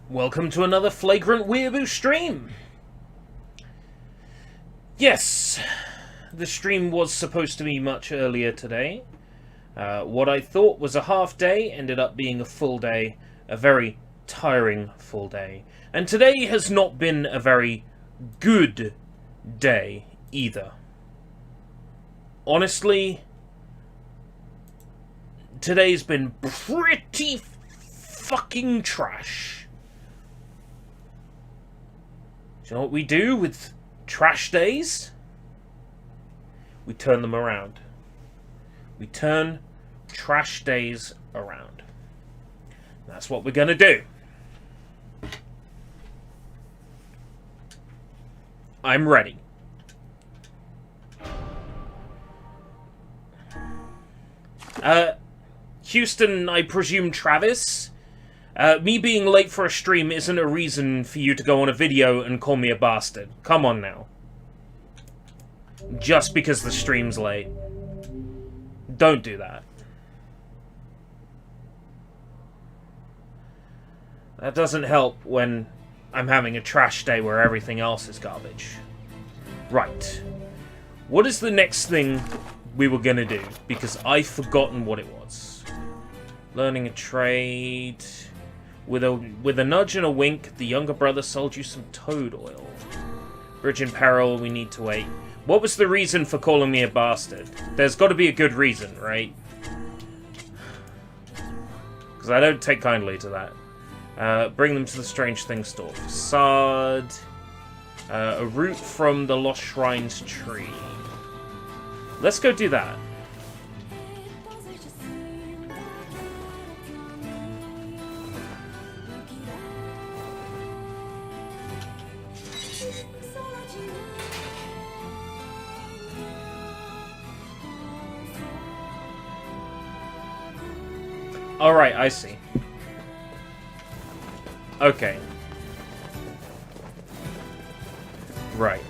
Welcome to another FlagrantWeeaboo stream! Yes, the stream was supposed to be much earlier today. What I thought was a half day ended up being a full day, a very tiring full day. And today has not been a very good day either. Honestly, today's been pretty fucking trash. Do you know what we do with trash days? We turn them around. We turn trash days around. That's what we're gonna do. I'm ready. Houston, I presume Travis? Me being late for a stream isn't a reason for you to go on a video and call me a bastard. Come on now. Just because the stream's late. Don't do that. That doesn't help when I'm having a trash day where everything else is garbage. Right. What is the next thing we were gonna do? Because I've forgotten what it was. Learning a trade. With a nudge and a wink, the younger brother sold you some toad oil. Bridge in peril, we need to wait. What was the reason for calling me a bastard? There's got to be a good reason, right? Because I don't take kindly to that. Bring them to the Strange Things store. Facade. A root from the Lost Shrines tree. Let's go do that. Alright, I see. Okay. Right.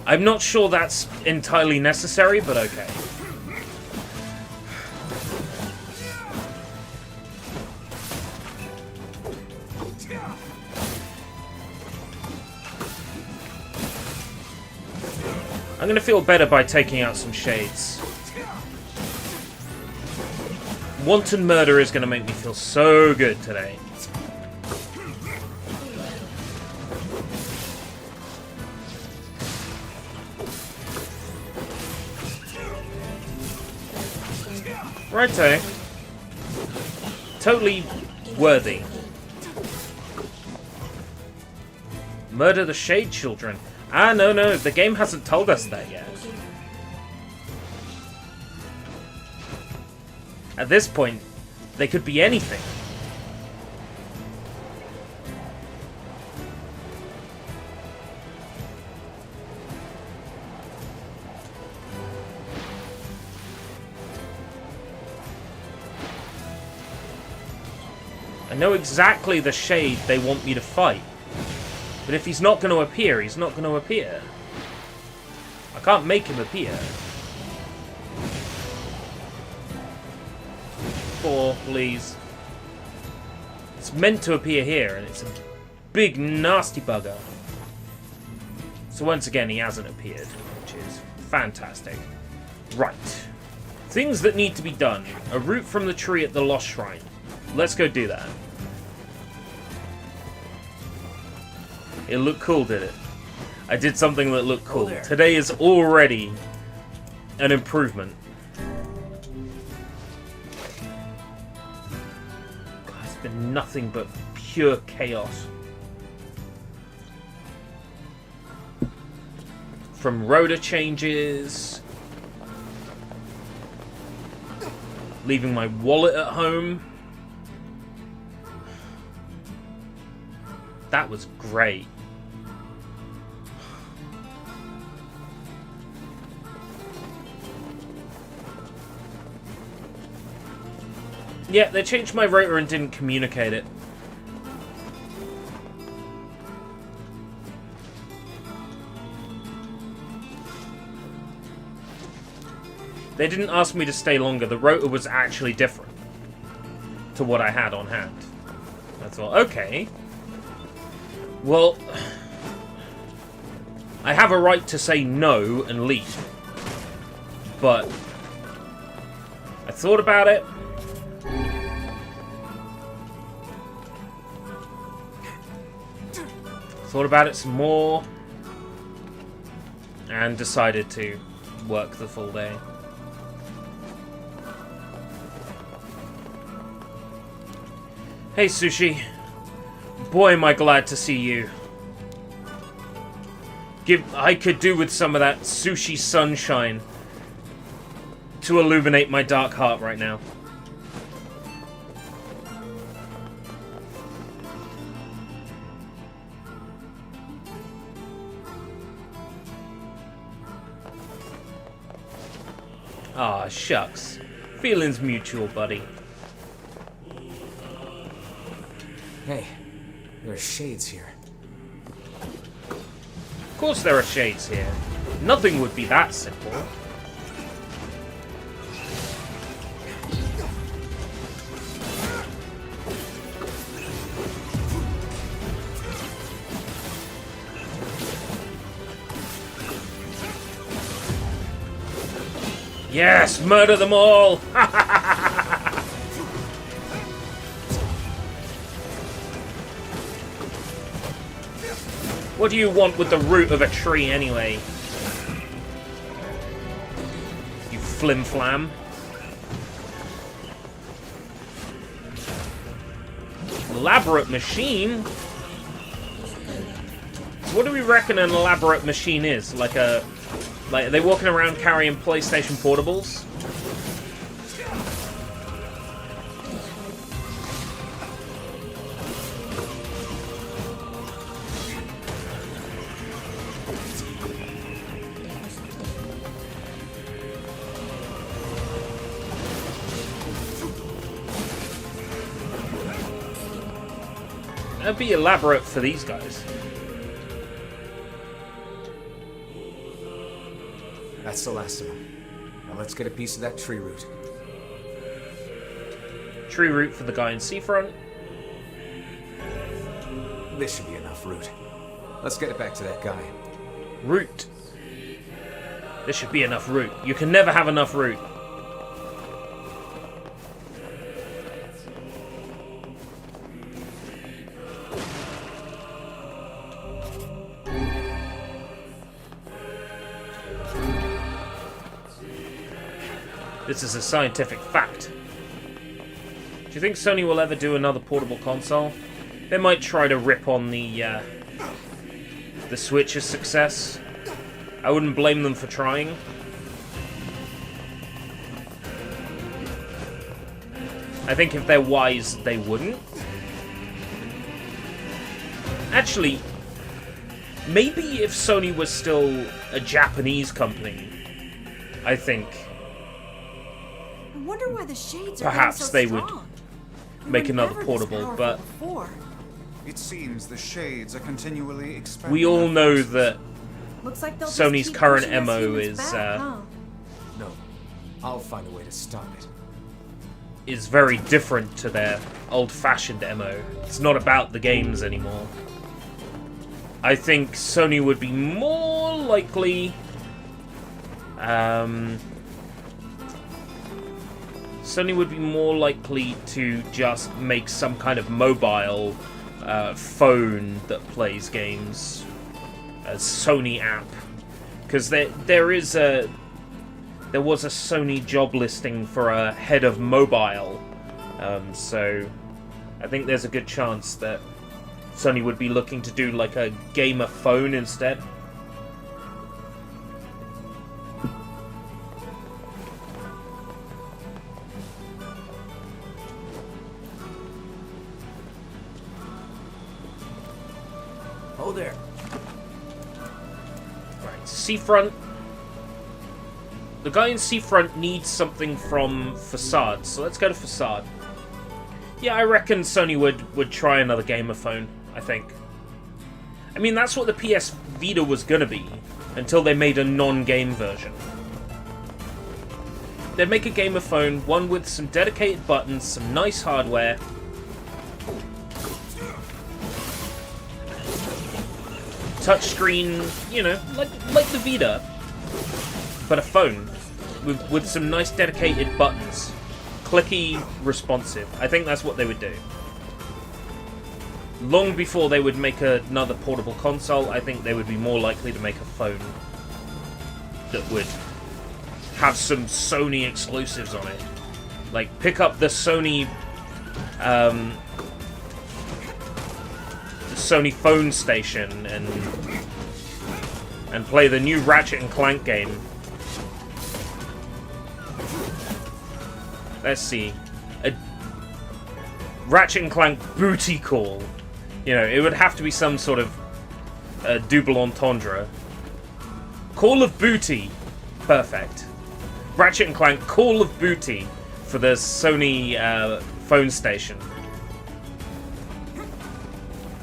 I'm not sure that's entirely necessary, but okay. I'm going to feel better by taking out some shades. Wanton murder is going to make me feel so good today. Righto. Totally worthy. Murder the Shade Children. Ah, no, the game hasn't told us that yet. At this point, they could be anything. I know exactly the shade they want me to fight. But if he's not going to appear, he's not going to appear. I can't make him appear. 4, please. It's meant to appear here, and it's a big, nasty bugger. So once again, he hasn't appeared, which is fantastic. Right. Things that need to be done. A route from the tree at the Lost Shrine. Let's go do that. It looked cool, did it? I did something that looked cool. Today is already an improvement. God, it's been nothing but pure chaos. From rotor changes, leaving my wallet at home. That was great. Yeah, they changed my rotor and didn't communicate it. They didn't ask me to stay longer. The rotor was actually different to what I had on hand. I thought, okay. Well, I have a right to say no and leave. But I thought about it. Thought about it some more. And decided to work the full day. Hey, Sushi. Boy, am I glad to see you. I could do with some of that sushi sunshine to illuminate my dark heart right now. Aw, shucks. Feelings mutual, buddy. Hey, there are shades here. Of course there are shades here. Nothing would be that simple. Yes, murder them all! What do you want with the root of a tree, anyway? You flim-flam. Elaborate machine? So what do we reckon an elaborate machine is? Like, are they walking around carrying PlayStation portables? That'd be elaborate for these guys. That's the last of them. Now let's get a piece of that tree root. Tree root for the guy in Seafront. This should be enough root. Let's get it back to that guy. Root. There should be enough root. You can never have enough root. This is a scientific fact. Do you think Sony will ever do another portable console? They might try to rip on the Switch's success. I wouldn't blame them for trying. I think if they're wise, they wouldn't. Actually, maybe if Sony was still a Japanese company, I think I wonder why the shades are perhaps so they strong. would make another Never this portable, powerful but before. It seems the shades are continually expanding. we all know that Looks like they'll just Sony's keep current pushing us MO humans is back, huh? No. I'll find a way to stop it. is very different to their old-fashioned MO. It's not about the games anymore. I think Sony would be more likely... Sony would be more likely to just make some kind of mobile phone that plays games. A Sony app. Because there was a Sony job listing for a head of mobile. So I think there's a good chance that Sony would be looking to do like a gamer phone instead. Oh, there. Right, Seafront. The guy in Seafront needs something from Facade, so let's go to Facade. Yeah, I reckon Sony would try another gamer phone, I think. I mean, that's what the PS Vita was gonna be, until they made a non-game version. They'd make a gamer phone, one with some dedicated buttons, some nice hardware. Touchscreen, you know, like the Vita, but a phone with some nice dedicated buttons. Clicky, responsive. I think that's what they would do. Long before they would make another portable console, I think they would be more likely to make a phone that would have some Sony exclusives on it. Like, pick up the Sony phone station and play the new Ratchet and Clank game. Let's see. A Ratchet and Clank booty call. You know, it would have to be some sort of double entendre. Call of Booty. Perfect. Ratchet and Clank Call of Booty for the Sony phone station.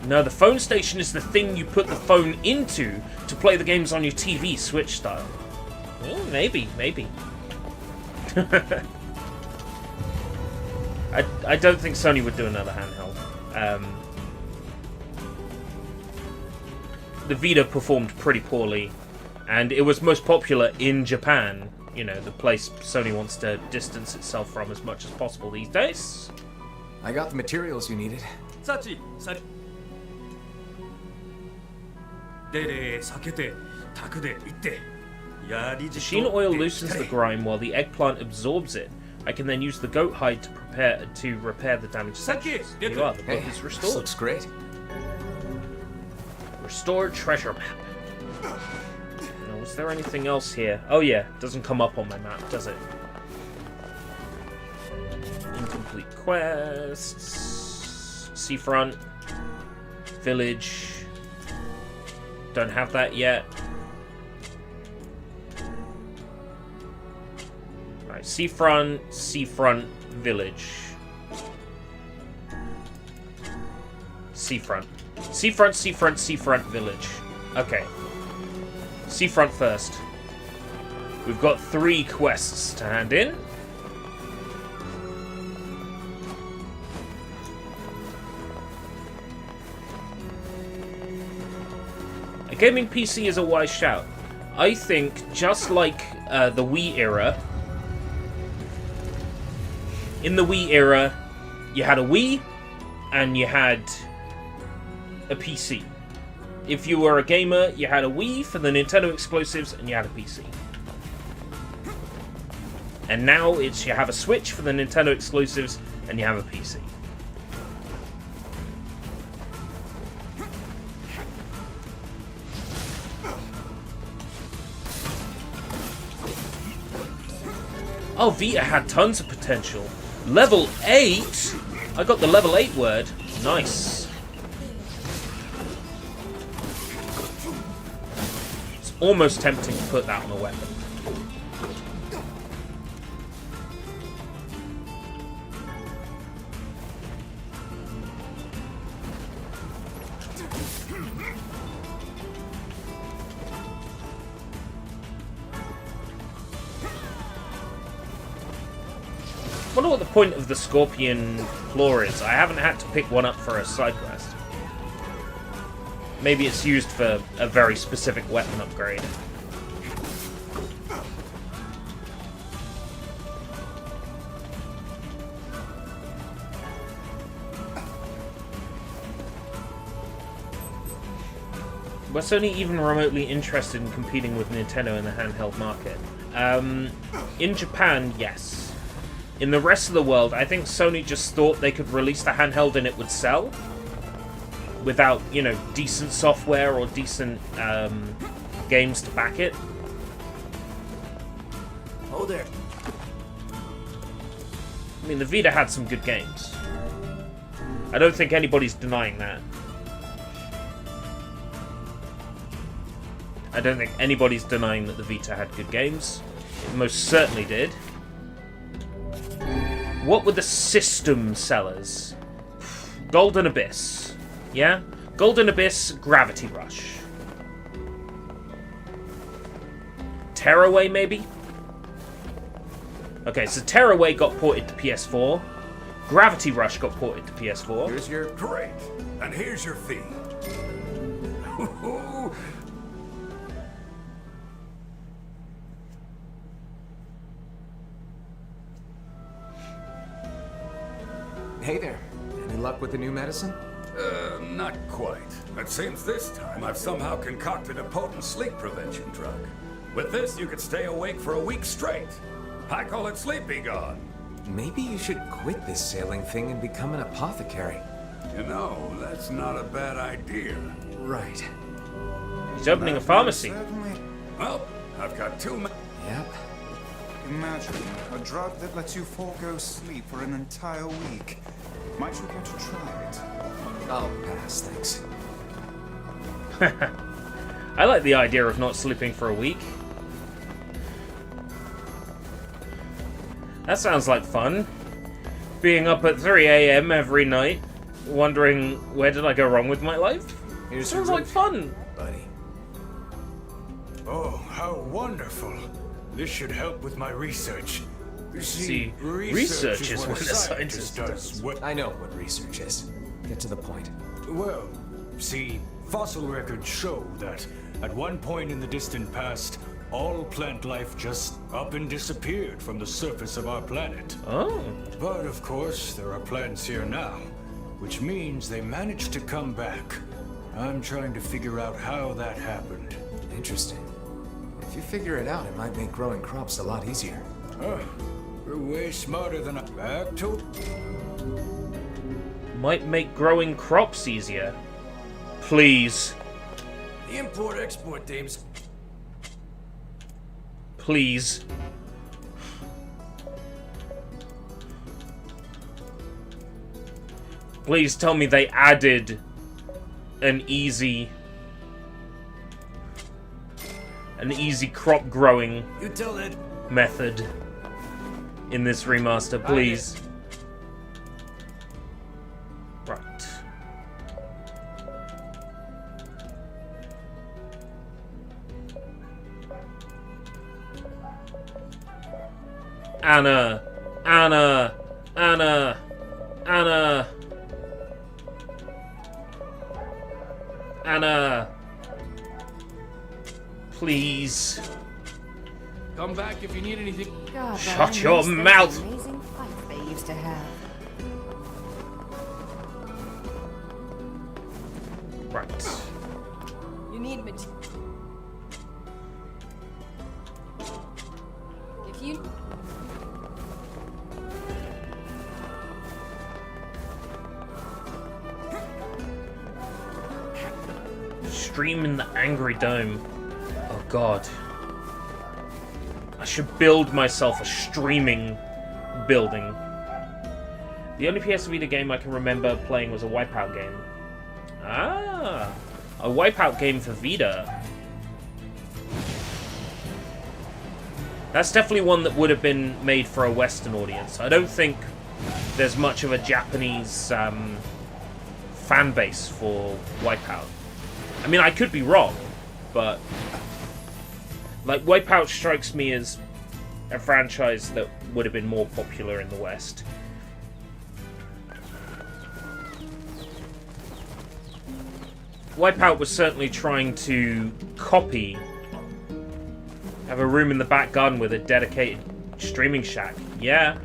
No, the phone station is the thing you put the phone into to play the games on your TV, Switch style. Well, maybe. I don't think Sony would do another handheld. The Vita performed pretty poorly, and it was most popular in Japan. You know, the place Sony wants to distance itself from as much as possible these days. I got the materials you needed. Machine oil loosens the grime while the eggplant absorbs it. I can then use the goat hide to repair the damaged sections. Here you are, the book is This restored. looks great. Restored treasure map. Now, was there anything else here? Oh yeah, doesn't come up on my map, does it? Incomplete quests. Seafront. Village. Don't have that yet. Right, Seafront, Village. Seafront, Village. Okay. Seafront first. We've got 3 quests to hand in. A gaming PC is a wise shout. I think, just like the Wii era, in the Wii era, you had a Wii and you had a PC. If you were a gamer, you had a Wii for the Nintendo exclusives and you had a PC. And now it's you have a Switch for the Nintendo exclusives and you have a PC. Oh, Vita had tons of potential. Level 8? I got the level 8 word. Nice. It's almost tempting to put that on a weapon. I wonder what the point of the scorpion claw is. I haven't had to pick one up for a side quest. Maybe it's used for a very specific weapon upgrade. Was Sony even remotely interested in competing with Nintendo in the handheld market? In Japan, yes. In the rest of the world, I think Sony just thought they could release the handheld and it would sell. Without, you know, decent software or decent games to back it. Oh, there. I mean, the Vita had some good games. I don't think anybody's denying that. I don't think anybody's denying that the Vita had good games. It most certainly did. What were the system sellers? Golden Abyss. Yeah? Golden Abyss, Gravity Rush. Tearaway, maybe? Okay, so Tearaway got ported to PS4. Gravity Rush got ported to PS4. Here's your... Great. And here's your fee. Hey there. Any luck with the new medicine? Not quite. It seems this time I've somehow concocted a potent sleep prevention drug. With this, you could stay awake for a week straight. I call it Sleepy Gone. Maybe you should quit this sailing thing and become an apothecary. You know, that's not a bad idea. Right. He's opening a pharmacy. Certainly. Well, I've got two Yep. Imagine a drug that lets you forego sleep for an entire week. Might you care to try it? I'll pass, thanks. I like the idea of not sleeping for a week. That sounds like fun. Being up at 3 AM every night, wondering where did I go wrong with my life? Here's Sounds your like fun. buddy. Oh, how wonderful. This should help with my research. You See, research is what a scientist does. I know what research is. Get to the point. Well, see, fossil records show that at one point in the distant past, all plant life just up and disappeared from the surface of our planet. Oh. But of course, there are plants here now, which means they managed to come back. I'm trying to figure out how that happened. Interesting. If you figure it out, it might make growing crops a lot easier. You're way smarter than I back to. Might make growing crops easier. Please. The import-export teams. Please. Please tell me they added an easy crop growing You tell it. method in this remaster, please. Right. Anna. Please. Come back if you need anything. God, Shut but I your miss those mouth. Amazing fights they used to have. Right. You need me. If you. Stream in the Angry Dome. Oh god. I should build myself a streaming building. The only PS Vita game I can remember playing was a Wipeout game. Ah, a Wipeout game for Vita. That's definitely one that would have been made for a Western audience. I don't think there's much of a Japanese fan base for Wipeout. I mean, I could be wrong, but like Wipeout strikes me as a franchise that would have been more popular in the West. Wipeout was certainly trying to copy, have a room in the back garden with a dedicated streaming shack. Yeah.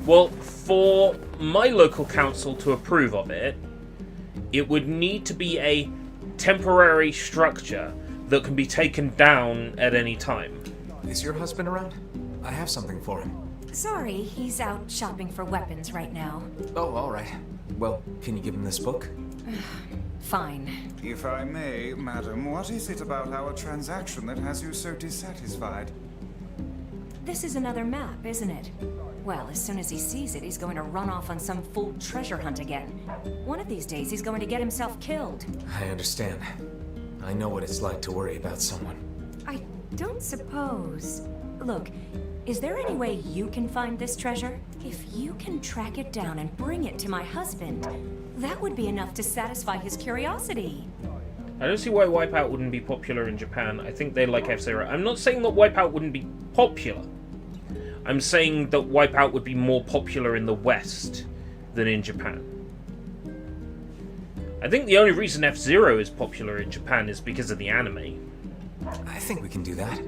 Well, for my local council to approve of it, it would need to be a temporary structure that can be taken down at any time. Is your husband around? I have something for him. Sorry, he's out shopping for weapons right now. Oh, all right. Well, can you give him this book? Fine. If I may, madam, what is it about our transaction that has you so dissatisfied? This is another map, isn't it? Well, as soon as he sees it, he's going to run off on some full treasure hunt again. One of these days, he's going to get himself killed. I understand. I know what it's like to worry about someone. I don't suppose... Look, is there any way you can find this treasure? If you can track it down and bring it to my husband, that would be enough to satisfy his curiosity. I don't see why Wipeout wouldn't be popular in Japan. I think they like F-Zero. I'm not saying that Wipeout wouldn't be popular. I'm saying that Wipeout would be more popular in the West than in Japan. I think the only reason F-Zero is popular in Japan is because of the anime. I think we can do that.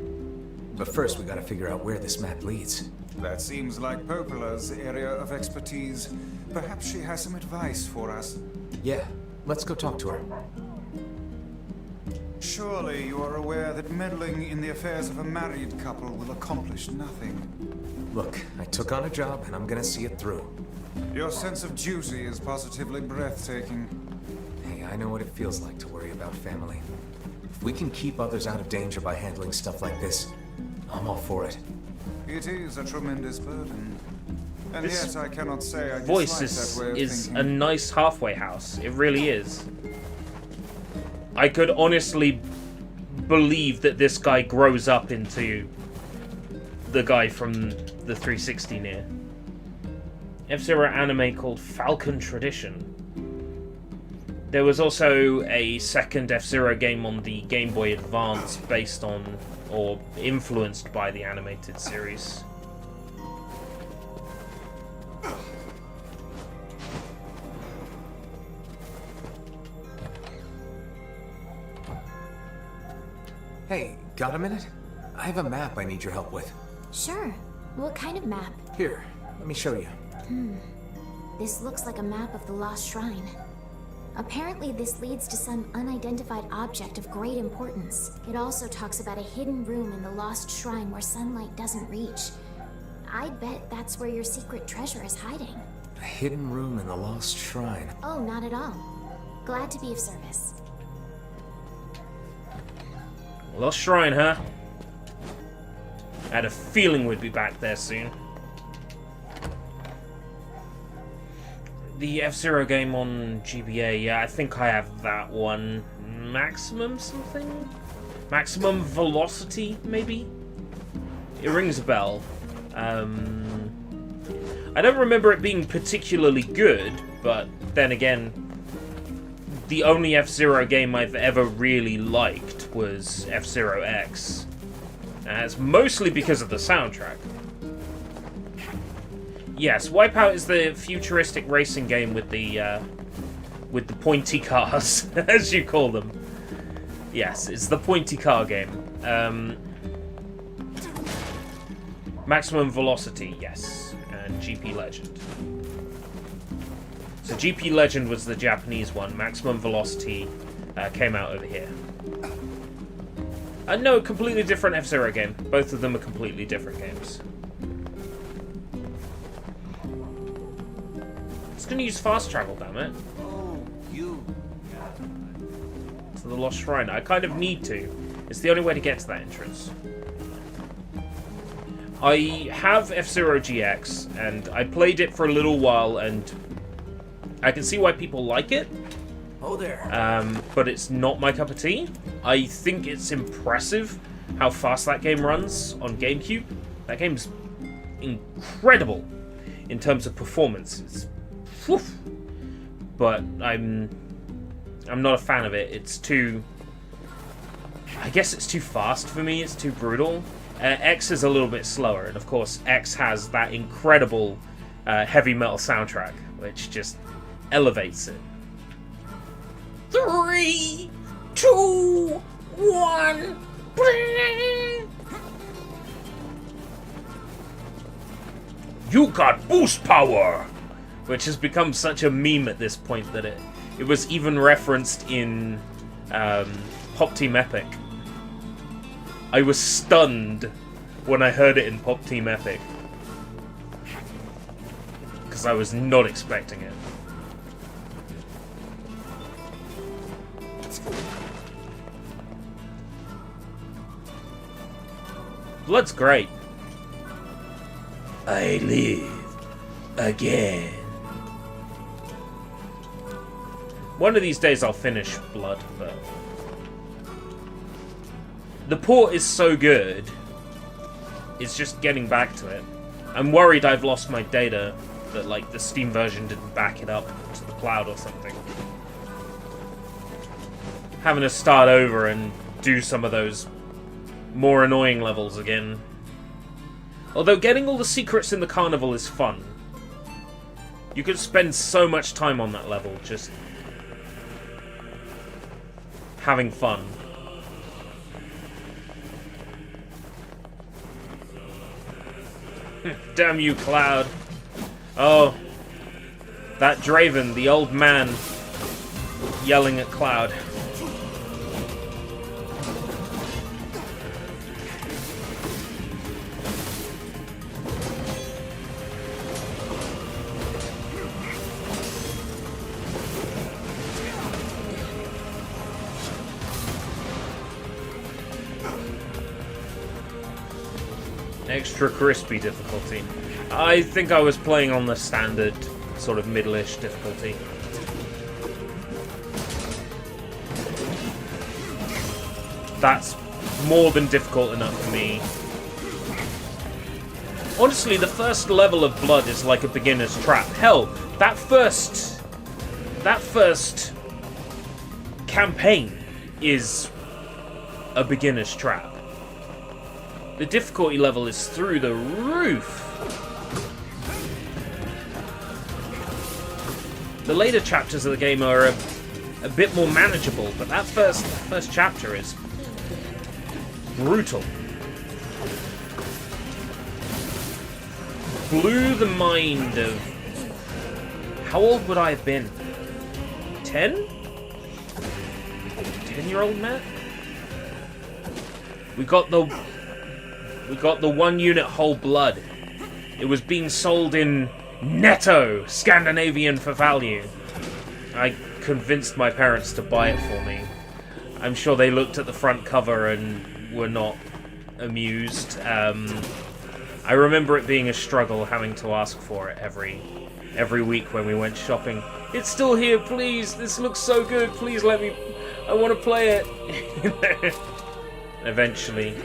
But first, we gotta figure out where this map leads. That seems like Popola's area of expertise. Perhaps she has some advice for us. Yeah, let's go talk to her. Surely you are aware that meddling in the affairs of a married couple will accomplish nothing. Look, I took on a job and I'm gonna see it through. Your sense of duty is positively breathtaking. Hey, I know what it feels like to worry about family. If we can keep others out of danger by handling stuff like this, I'm all for it. It is a tremendous burden. And This yet I cannot say I Voice dislike that way of is thinking. a nice halfway house. It really is. I could honestly believe that this guy grows up into the guy from the 360 NieR. F-Zero anime called Falcon Tradition. There was also a second F-Zero game on the Game Boy Advance based on or influenced by the animated series. Hey, got a minute? I have a map I need your help with. Sure. What kind of map? Here, let me show you. This looks like a map of the Lost Shrine. Apparently, this leads to some unidentified object of great importance. It also talks about a hidden room in the Lost Shrine where sunlight doesn't reach. I'd bet that's where your secret treasure is hiding. A hidden room in the Lost Shrine. Oh, not at all. Glad to be of service. Lost Shrine, huh? I had a feeling we'd be back there soon. The F-Zero game on GBA, yeah, I think I have that one. Maximum something? Maximum Velocity, maybe? It rings a bell. I don't remember it being particularly good, but then again, the only F-Zero game I've ever really liked was F-Zero X. And it's mostly because of the soundtrack. Yes, Wipeout is the futuristic racing game with the pointy cars, as you call them. Yes, it's the pointy car game. Maximum Velocity, yes, and GP Legend. So GP Legend was the Japanese one. Maximum Velocity came out over here. No, a completely different F-Zero game. Both of them are completely different games. It's gonna use fast travel, damn it. Oh, you. To the Lost Shrine. I kind of need to. It's the only way to get to that entrance. I have F-Zero GX, and I played it for a little while, and I can see why people like it. Oh there. But it's not my cup of tea. I think it's impressive how fast that game runs on GameCube. That game's incredible in terms of performance. It's, whew. But I'm not a fan of it. It's too... I guess it's too fast for me. It's too brutal. X is a little bit slower, and of course X has that incredible heavy metal soundtrack, which just elevates it. 3, 2, 1. You got boost power, which has become such a meme at this point that it was even referenced in Pop Team Epic. I was stunned when I heard it in Pop Team Epic, because I was not expecting it. Blood's great. I live again. One of these days I'll finish Blood, but the port is so good, it's just getting back to it. I'm worried I've lost my data, that like the Steam version didn't back it up to the cloud or something. Having to start over and do some of those more annoying levels again. Although getting all the secrets in the carnival is fun. You could spend so much time on that level, just having fun. Damn you, Cloud. Oh. That Draven, the old man, yelling at Cloud. Extra crispy difficulty. I think I was playing on the standard, sort of middle-ish difficulty. That's more than difficult enough for me. Honestly, the first level of Blood is like a beginner's trap. Hell, that first campaign is a beginner's trap. The difficulty level is through the roof. The later chapters of the game are a bit more manageable, but that first chapter is brutal. Blew the mind of... How old would I have been? 10? 10-year-old Matt? We got the 1 unit whole Blood. It was being sold in netto Scandinavian for value. I convinced my parents to buy it for me. I'm sure they looked at the front cover and were not amused. I remember it being a struggle having to ask for it every week when we went shopping. It's still here, please. This looks so good. Please let me. I want to play it. Eventually.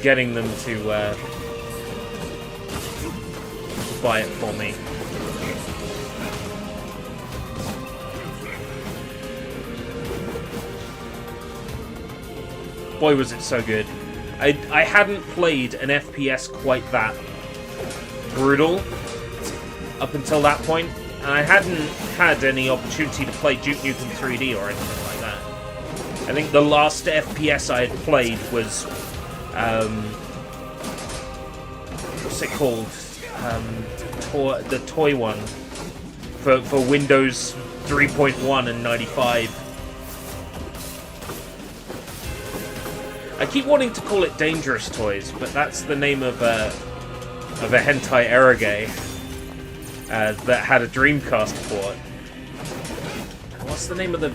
Getting them to buy it for me. Boy, was it so good. I hadn't played an FPS quite that brutal up until that point. And I hadn't had any opportunity to play Duke Nukem 3D or anything like that. I think the last FPS I had played was, what's it called? The toy one for Windows 3.1 and 95. I keep wanting to call it Dangerous Toys, but that's the name of a hentai eroge that had a Dreamcast port. What's the name of the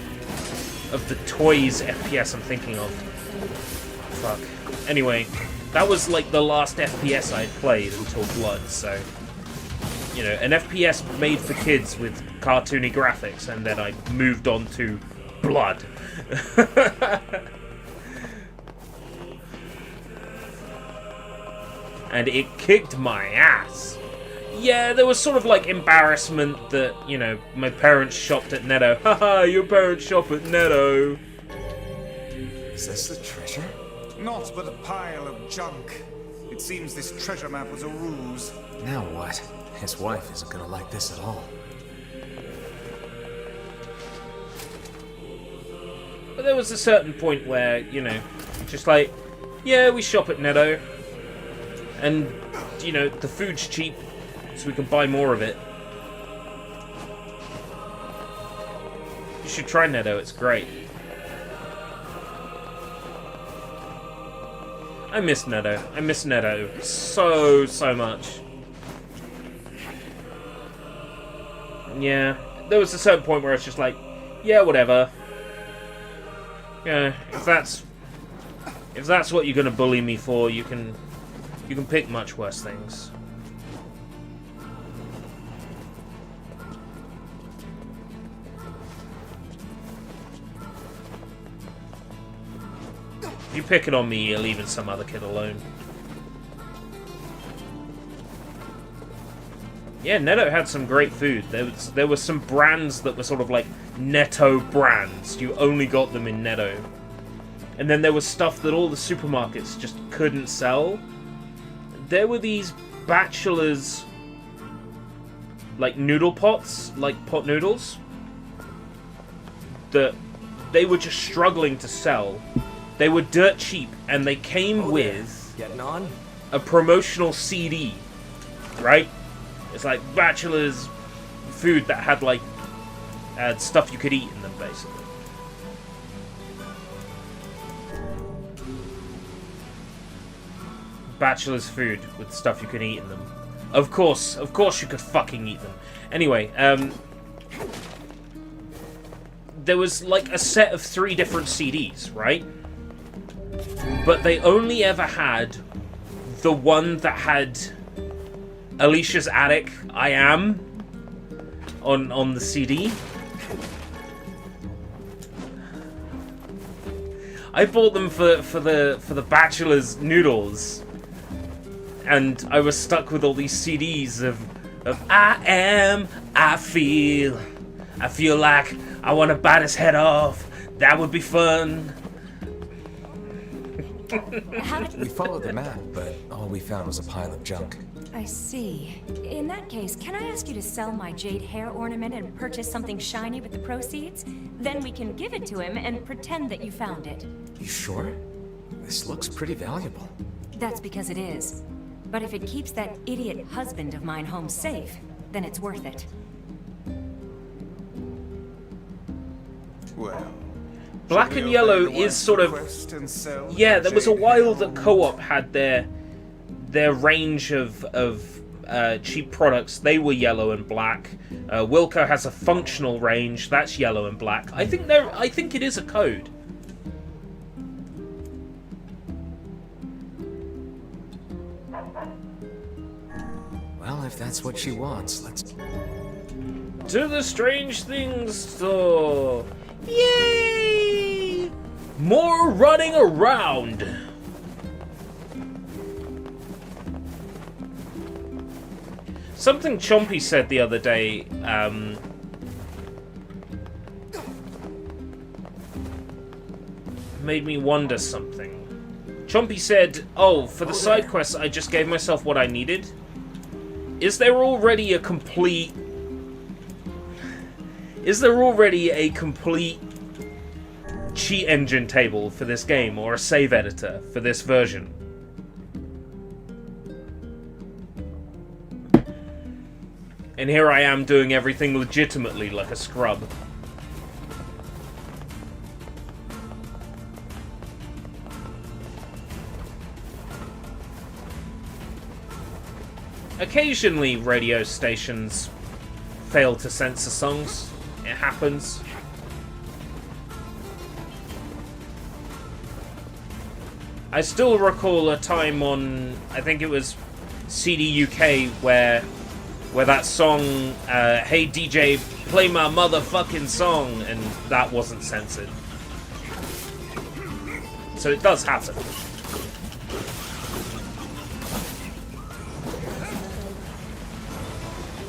Toys FPS I'm thinking of? Fuck. Anyway, that was like the last FPS I'd played until Blood, so... You know, an FPS made for kids with cartoony graphics, and then I moved on to Blood. And it kicked my ass. Yeah, there was sort of like embarrassment that, you know, my parents shopped at Netto. Haha, your parents shop at Netto. Is this the treasure? Not but a pile of junk. It seems this treasure map was a ruse. Now what? His wife isn't gonna like this at all. But there was a certain point where, you know, just like, yeah, we shop at Netto. And, you know, the food's cheap, so we can buy more of it. You should try Netto, it's great. I miss Netto. I miss Netto so much. Yeah, there was a certain point where it's just like, yeah, whatever. Yeah, if that's what you're gonna bully me for, you can pick much worse things. If you pick it on me, you're leaving some other kid alone. Yeah, Netto had some great food. There were some brands that were sort of like Netto brands. You only got them in Netto. And then there was stuff that all the supermarkets just couldn't sell. There were these bachelors, like noodle pots, like pot noodles, that they were just struggling to sell. They were dirt cheap, and they came with getting on? A promotional CD, right? It's like bachelors food that had like stuff you could eat in them, basically. Bachelor's food with stuff you can eat in them. Of course you could fucking eat them. Anyway, there was like a set of 3 different CDs, right? But they only ever had the one that had Alicia's Attic, I Am, on the CD. I bought them for the bachelor's noodles. And I was stuck with all these CDs of I am, I feel like I want to bite his head off. That would be fun. We followed the map, but all we found was a pile of junk. I see. In that case, can I ask you to sell my jade hair ornament and purchase something shiny with the proceeds? Then we can give it to him and pretend that you found it. You sure? This looks pretty valuable. That's because it is. But if it keeps that idiot husband of mine home safe, then it's worth it. Well, Black and Yellow is sort of... Yeah, there was a while that Co-op had their range of cheap products. They were yellow and black. Wilco has a functional range. That's yellow and black. I think it is a code. Well, if that's what she wants, let's... To the Strange Things store! Yay! More running around! Something Chompy said the other day, made me wonder something. Chompy said, oh, for the side quests, I just gave myself what I needed. Is there already a complete Is there already a complete cheat engine table for this game, or a save editor for this version? And here I am doing everything legitimately like a scrub. Occasionally radio stations fail to censor songs. It happens. I still recall a time on, I think it was CD UK, where that song, Hey DJ, play my motherfucking song, and that wasn't censored. So it does happen.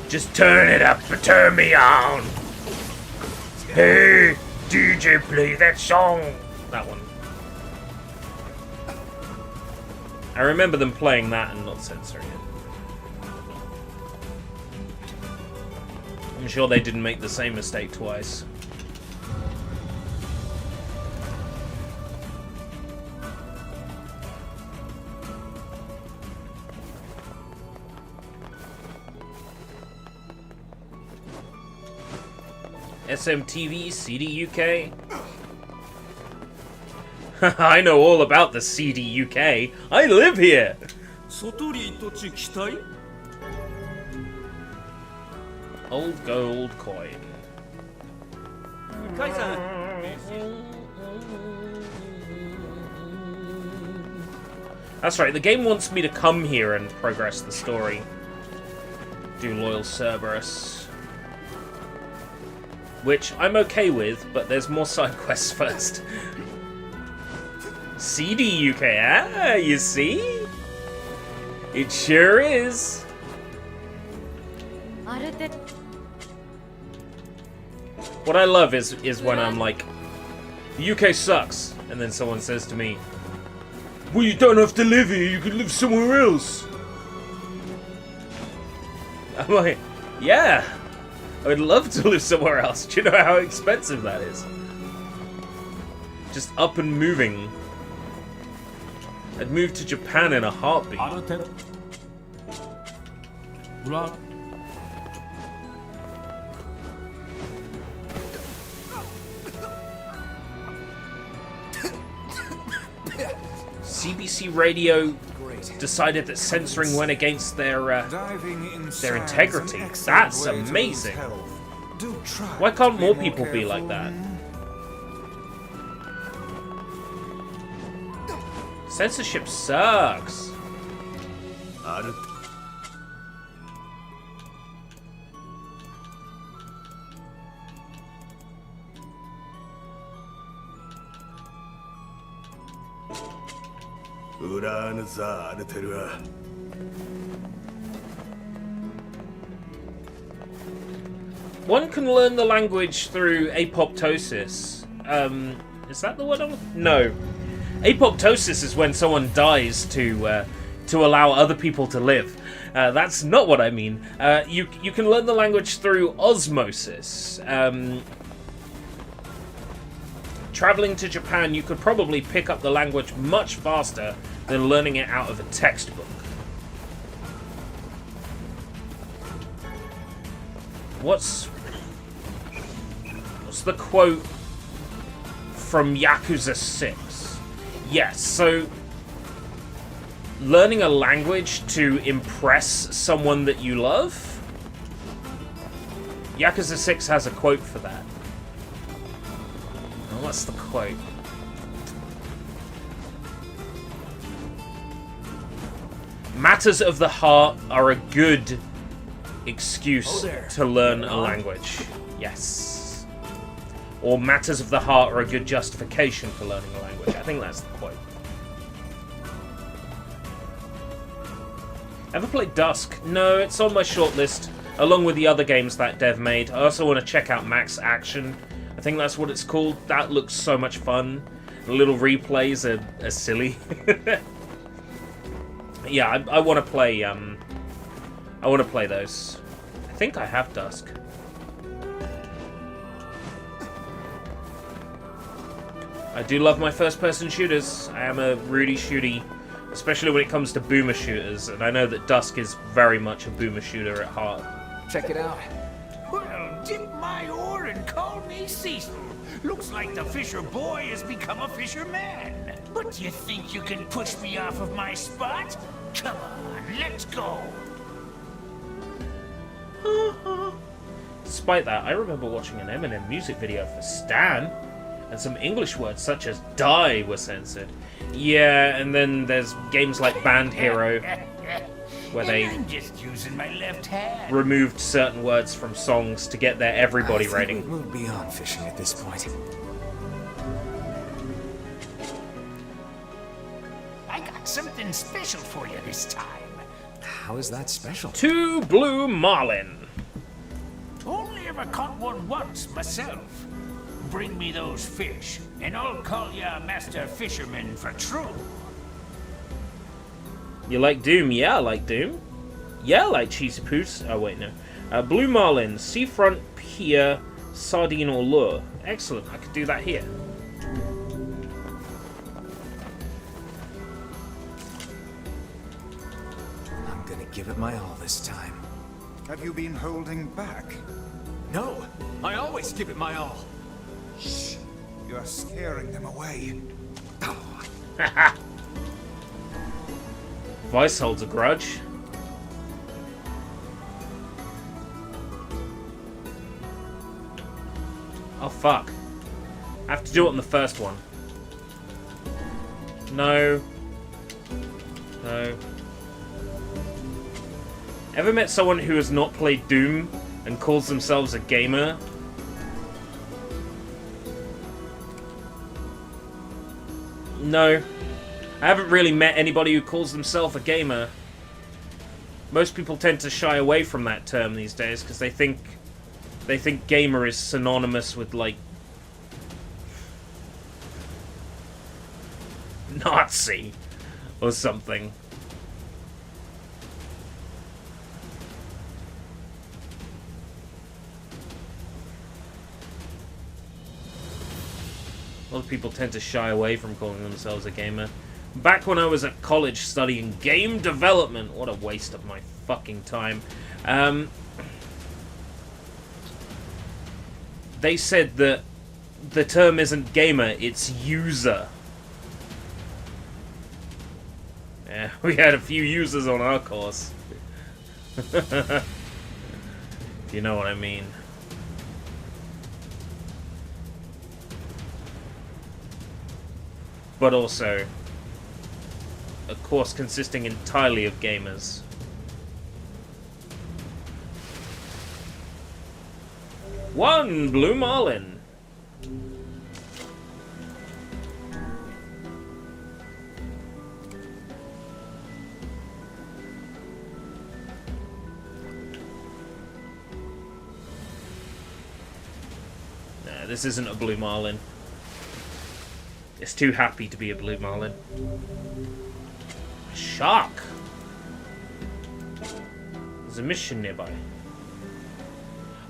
Just turn it up and turn me on. Hey, DJ, play that song. That one. I remember them playing that and not censoring it. I'm sure they didn't make the same mistake twice. SMTV, CD UK. I know all about the CD UK. I live here. Old gold coin. That's right, the game wants me to come here and progress the story. Do loyal Cerberus. Which I'm okay with, but there's more side quests first. CD UK, ah, you see? It sure is. What I love is when I'm like, the UK sucks, and then someone says to me, well, you don't have to live here, you can live somewhere else. I'm like, yeah, I would love to live somewhere else. Do you know how expensive that is? Just up and moving. I'd move to Japan in a heartbeat. CBC Radio decided that censoring went against their integrity. That's amazing. Why can't more people be like that? Censorship sucks. One can learn the language through apoptosis. Is that the word I'm... No. Apoptosis is when someone dies to allow other people to live. That's not what I mean. You can learn the language through osmosis. Traveling to Japan, you could probably pick up the language much faster than learning it out of a textbook. What's the quote from Yakuza 6? Yes, so learning a language to impress someone that you love? Yakuza 6 has a quote for that. What's the quote? Matters of the heart are a good excuse to learn a language. Yes. Or matters of the heart are a good justification for learning a language. I think that's the quote. Ever played Dusk? No, it's on my shortlist, along with the other games that dev made. I also want to check out Max Action. I think that's what it's called. That looks so much fun. The little replays are silly. Yeah, I want to play. I want to play those. I think I have Dusk. I do love my first-person shooters. I am a really shooty, especially when it comes to boomer shooters, and I know that Dusk is very much a boomer shooter at heart. Check it out. Well, dip my oar and call me Cecil. Looks like the fisher boy has become a fisherman. But you think you can push me off of my spot? Come on, let's go. Despite that, I remember watching an Eminem music video for Stan, and some English words such as die were censored. Yeah, and then there's games like Band Hero, where they I'm just using my left hand. removed certain words from songs to get their everybody I think rating. we've moved beyond fishing at this point. I got something special for you this time. How is that special? 2 blue marlin. Only ever caught one once myself. Bring me those fish, and I'll call ya Master Fisherman for true. You like Doom? Yeah, I like Doom. Yeah, I like Cheesy Poos. Oh, wait, no. Blue marlin, seafront, pier, sardine or lure. Excellent, I could do that here. I'm gonna give it my all this time. Have you been holding back? No! I always give it my all! Shh! You're scaring them away. Vice holds a grudge. Oh, fuck. I have to do it on the first one. No. No. Ever met someone who has not played Doom and calls themselves a gamer? No. I haven't really met anybody who calls themselves a gamer. Most people tend to shy away from that term these days because they think gamer is synonymous with, like, Nazi or something. A lot of people tend to shy away from calling themselves a gamer. Back when I was at college studying game development, what a waste of my fucking time. They said that the term isn't gamer, it's user. Yeah, we had a few users on our course. If you know what I mean. But also a course consisting entirely of gamers. One blue marlin. Nah, this isn't a blue marlin. It's too happy to be a blue marlin. Shark! There's a mission nearby.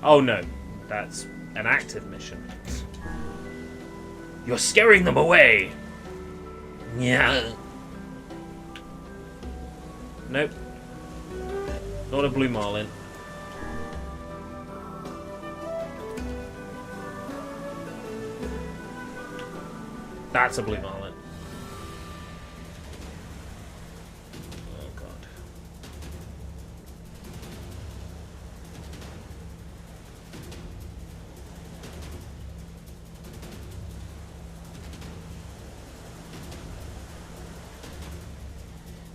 Oh no, that's an active mission. You're scaring them away! Yeah. Nope. Not a blue marlin. That's a blue marlin. Oh god.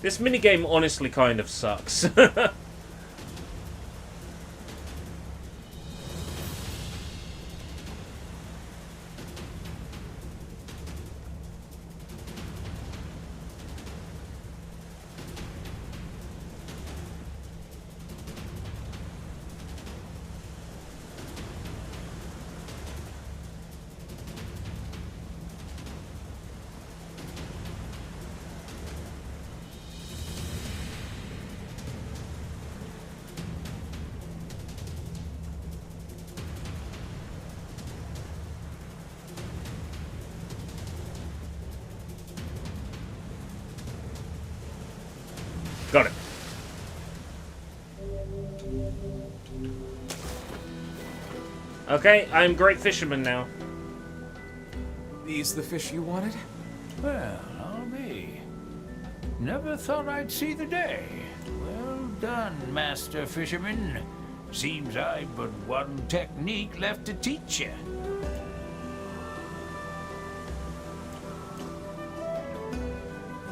This minigame honestly kind of sucks. Okay, I'm great fisherman now. These the fish you wanted? Well, I'll be. Never thought I'd see the day. Well done, Master Fisherman. Seems I've but one technique left to teach you.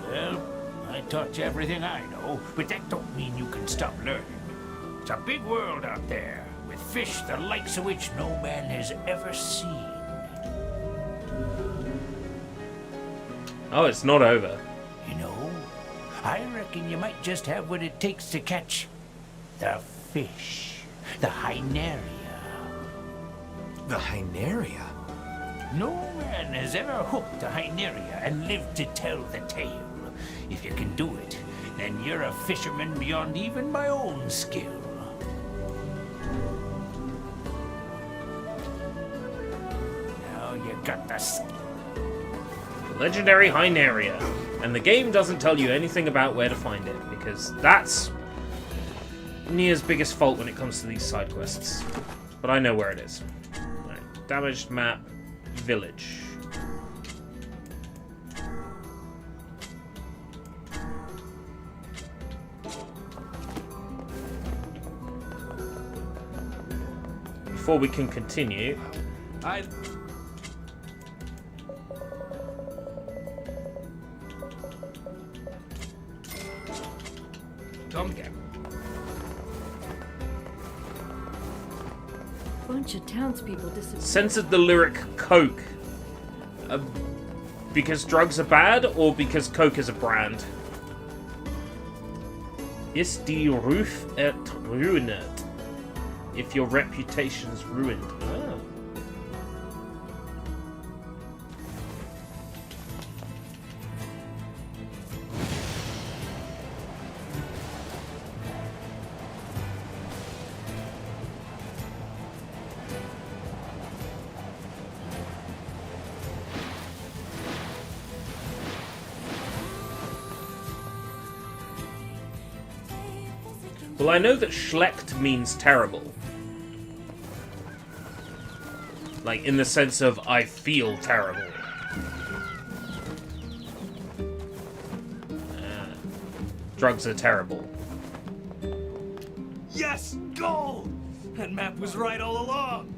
Well, I taught you everything I know, but that don't mean you can stop learning. It's a big world out there, with fish the likes of which no man has ever seen. Oh, it's not over. You know, I reckon you might just have what it takes to catch the fish, the Hyneria. The Hyneria? No man has ever hooked a Hyneria and lived to tell the tale. If you can do it, then you're a fisherman beyond even my own skill. Now you got the Legendary Hyneria. And the game doesn't tell you anything about where to find it, because that's NieR's biggest fault when it comes to these side quests. But I know where it is. Right. Damaged map, village. Before we can continue, Come again. Bunch of townspeople disappeared. censored the lyric Coke. Because drugs are bad, or because Coke is a brand? Ist die Ruf ruinet? If your reputation's ruined. Oh. Well, I know that schlecht means terrible. Like, in the sense of, I feel terrible. Drugs are terrible. Yes! Goal! That map was right all along.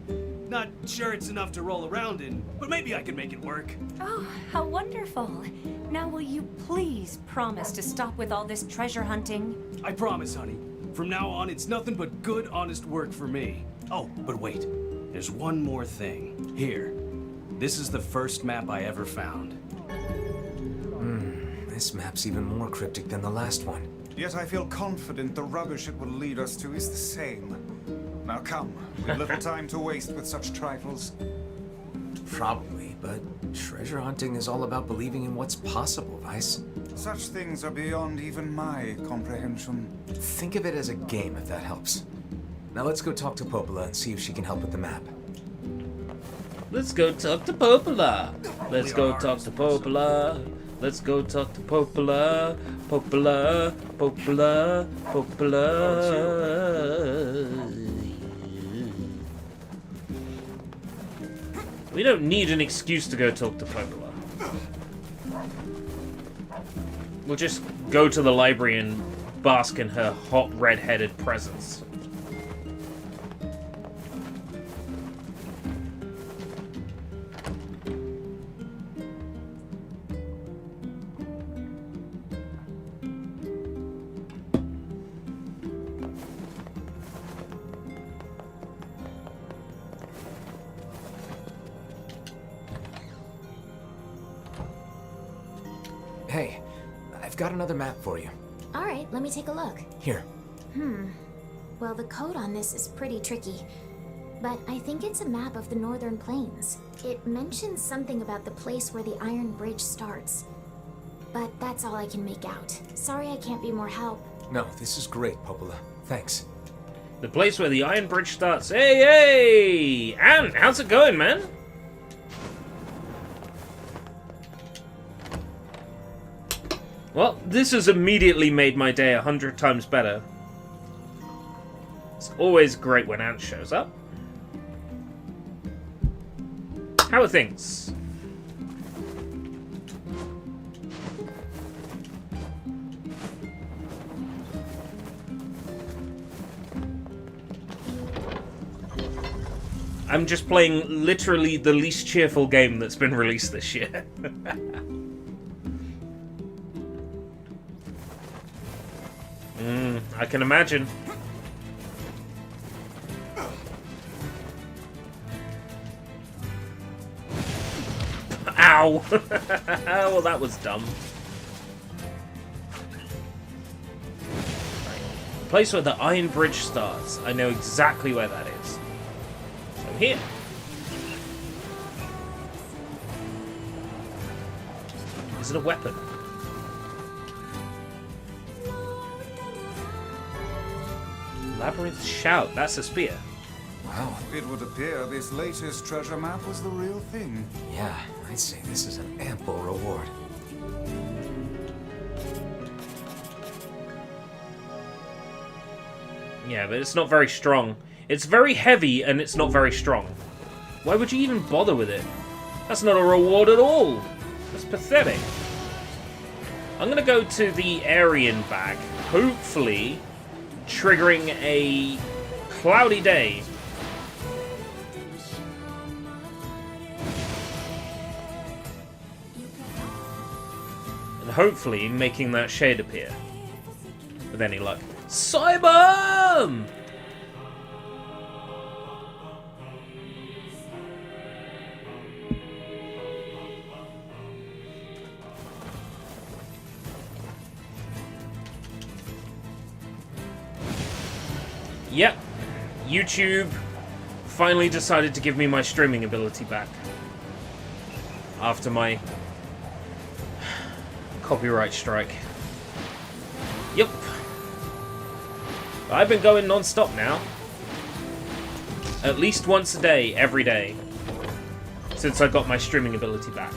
Not sure it's enough to roll around in, but maybe I can make it work. Oh, how wonderful. Now will you please promise to stop with all this treasure hunting? I promise, honey. From now on, it's nothing but good, honest work for me. Oh, but wait. There's one more thing. Here. This is the first map I ever found. This map's even more cryptic than the last one. Yet I feel confident the rubbish it will lead us to is the same. Now come, we've little time to waste with such trifles. Probably, but treasure hunting is all about believing in what's possible, Vice. Such things are beyond even my comprehension. Think of it as a game, if that helps. Now let's go talk to Popola and see if she can help with the map. Let's go talk to Popola. Let's go talk to Popola. Let's go talk to Popola. Popola. Popola. Popola. We don't need an excuse to go talk to Popola. We'll just go to the library and bask in her hot red-headed presence. Hey, I've got another map for you. All right, let me take a look. Here. Well, the code on this is pretty tricky, but I think it's a map of the Northern Plains. It mentions something about the place where the Iron Bridge starts, but that's all I can make out. Sorry I can't be more help. No, this is great, Popola. Thanks. The place where the Iron Bridge starts. Hey, hey! Anne, how's it going, man? Well, this has immediately made my day 100 times better. It's always great when Ant shows up. How are things? I'm just playing literally the least cheerful game that's been released this year. I can imagine. Ow! Well, that was dumb. Right. The place where the Iron Bridge starts. I know exactly where that is. So here. Is it a weapon? Labyrinth Shout. That's a spear. Wow. It would appear this latest treasure map was the real thing. Yeah, I'd say this is an ample reward. Yeah, but it's not very strong. It's very heavy and it's not very strong. Why would you even bother with it? That's not a reward at all. That's pathetic. I'm gonna go to the Aryan bag, hopefully triggering a cloudy day. And hopefully making that shade appear. With any luck. Cybum! Yep, YouTube finally decided to give me my streaming ability back. After my copyright strike. Yep. I've been going non-stop now. At least once a day, every day. Since I got my streaming ability back.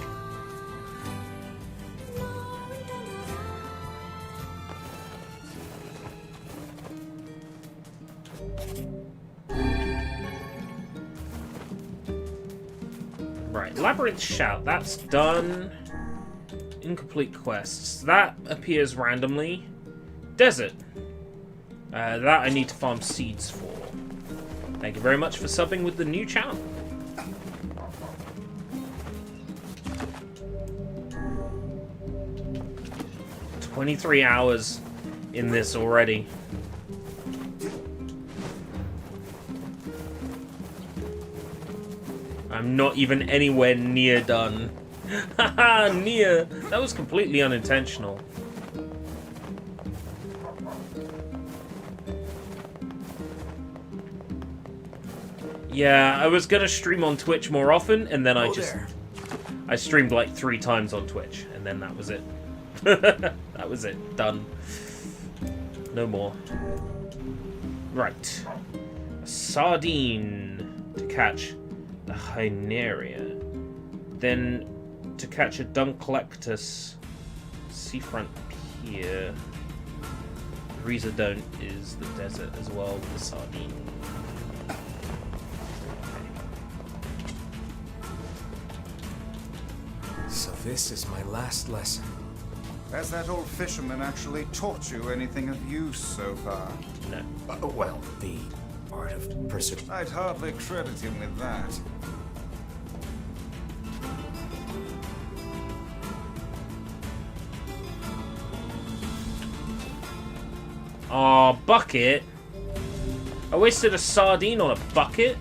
Right, Labyrinth Shout, that's done. Incomplete quests. That appears randomly. Desert. That I need to farm seeds for. Thank you very much for subbing with the new channel. "23 hours in this already. I'm not even anywhere near done. Haha, NieR! That was completely unintentional. Yeah, I was gonna stream on Twitch more often, and then I streamed like 3 times on Twitch, and then that was it. That was it. Done. No more. Right. A sardine to catch the Hyneria. Then to catch a Dunklectus seafront pier. Rhizodont is the desert as well with the sardine. So this is my last lesson. Has that old fisherman actually taught you anything of use so far? No. Well, the art of perseverance. I'd hardly credit him with that. Aw, bucket? I wasted a sardine on a bucket?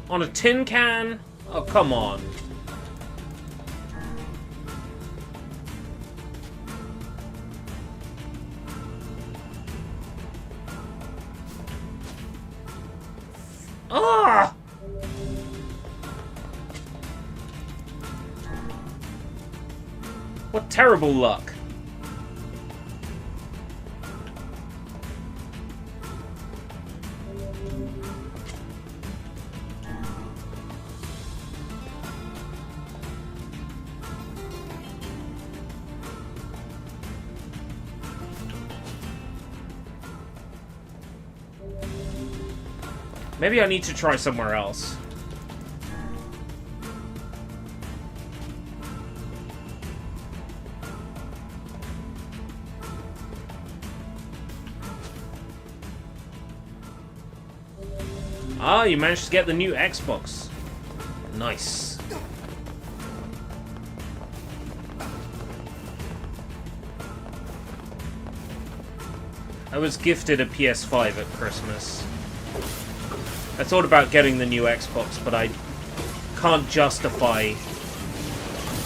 On a tin can? Oh, come on. Ah! What terrible luck. Maybe I need to try somewhere else. Ah, you managed to get the new Xbox. Nice. I was gifted a PS5 at Christmas. I thought about getting the new Xbox, but I can't justify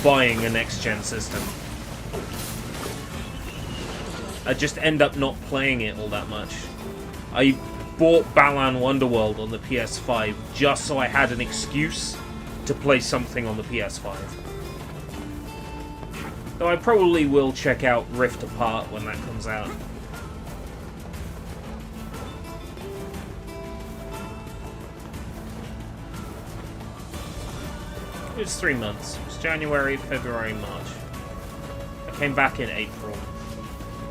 buying a next-gen system. I just end up not playing it all that much. I bought Balan Wonderworld on the PS5 just so I had an excuse to play something on the PS5. Though I probably will check out Rift Apart when that comes out. It was 3 months. It was January, February, March. I came back in April.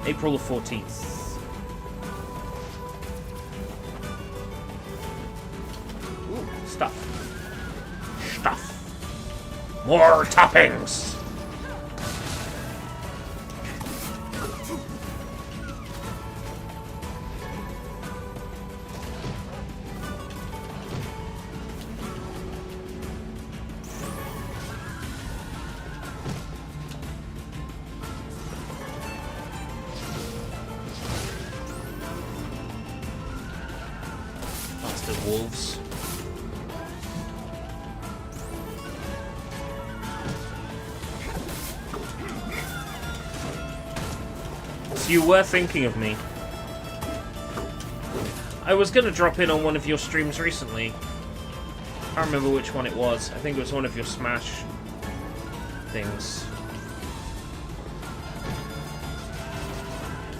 April the 14th. Ooh, stuff. Stuff. More toppings! Wolves. So you were thinking of me. I was gonna drop in on one of your streams recently. I can't remember which one it was. I think it was one of your Smash things.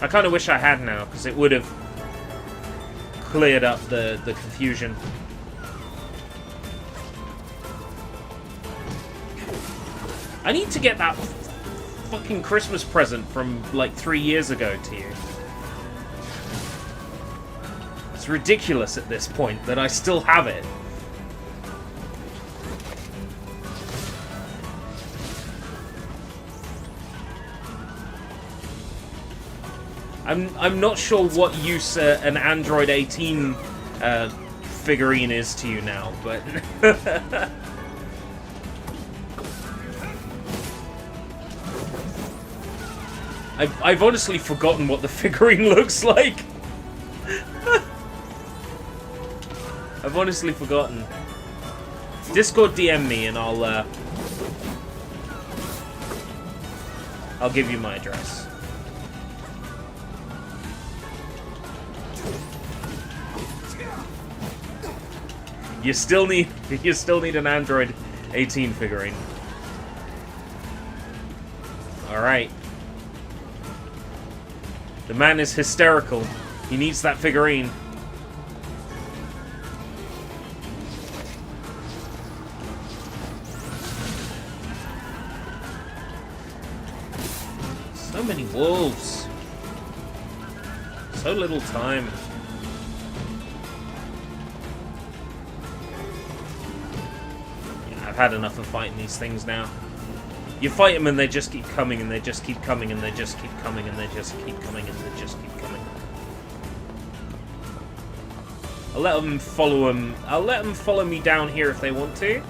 I kind of wish I had now, because it would have cleared up the confusion. I need to get that fucking Christmas present from like 3 years ago to you. It's ridiculous at this point that I still have it. I'm not sure what use an Android 18 figurine is to you now, but I've honestly forgotten what the figurine looks like. I've honestly forgotten. Discord DM me and I'll give you my address. You still need an Android 18 figurine. Alright. The man is hysterical. He needs that figurine. So many wolves. So little time. I've had enough of fighting these things now. You fight them and they just keep coming and they just keep coming and they just keep coming and they just keep coming and they just keep coming. I'll let them follow them. I'll let them follow me down here if they want to.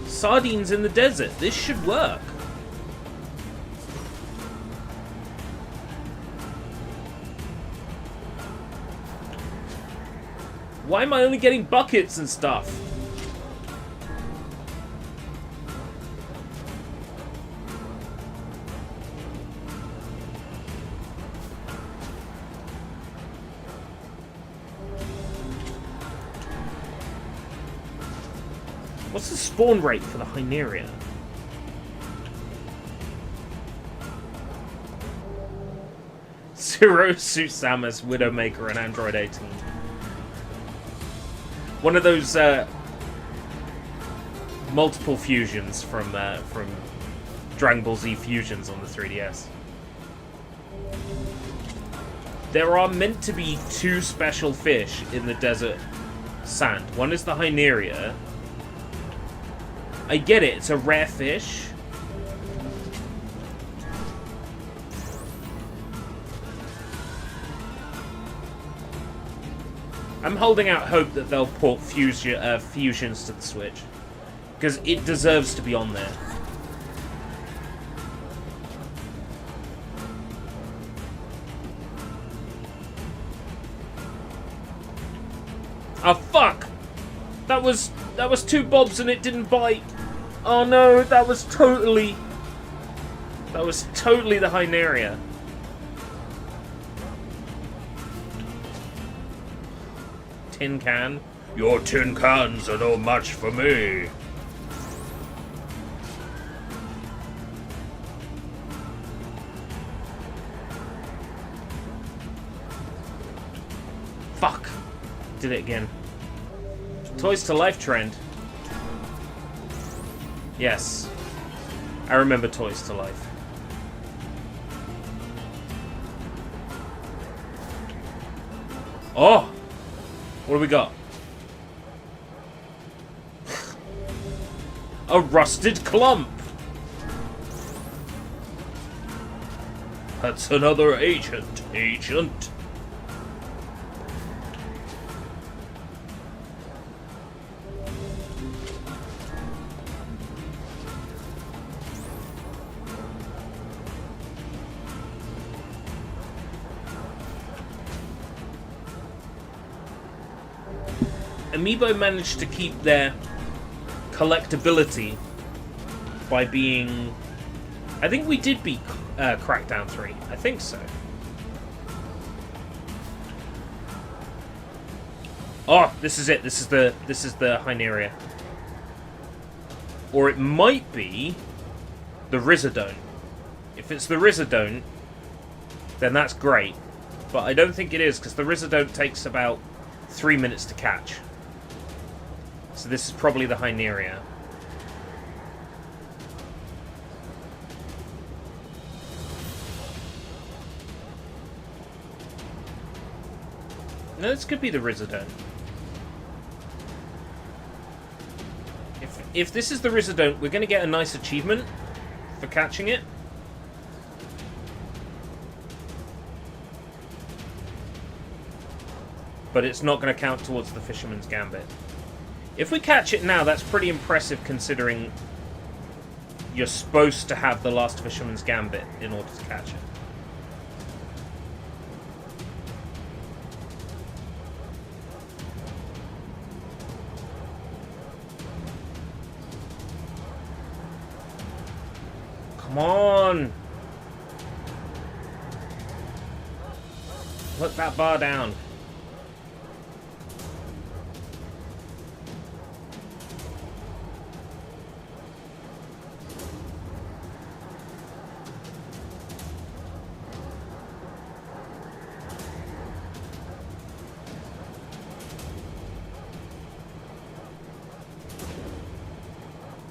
Sardines in the desert. This should work. Why am I only getting buckets and stuff? What's the spawn rate for the Hyneria? Zero Susamus, Widowmaker, and Android 18. one of those multiple fusions from Dragon Ball Z Fusions on the 3DS. There are meant to be 2 special fish in the desert sand. One is the Hyneria. I get it, it's a rare fish. I'm holding out hope that they'll port fusions to the Switch. Because it deserves to be on there. Oh fuck! That was 2 bobs and it didn't bite. Oh no, that was totally the Hyneria. Tin can. Your tin cans are no match for me. Fuck. Did it again. Toys to Life trend. Yes. I remember Toys to Life. Oh! What do we got? A rusted clump! That's another agent. Amiibo managed to keep their collectability by being... I think we did beat Crackdown 3. I think so. Oh, this is it. This is the Hyneria. Or it might be the Rhizodone. If it's the Rhizodone, then that's great. But I don't think it is, because the Rhizodone takes about 3 minutes to catch. So this is probably the Hyneria. No, this could be the Rhizodone. If this is the Rhizodone, we're going to get a nice achievement for catching it. But it's not going to count towards the Fisherman's Gambit. If we catch it now, that's pretty impressive considering you're supposed to have the last Fisherman's Gambit in order to catch it. Come on! Put that bar down.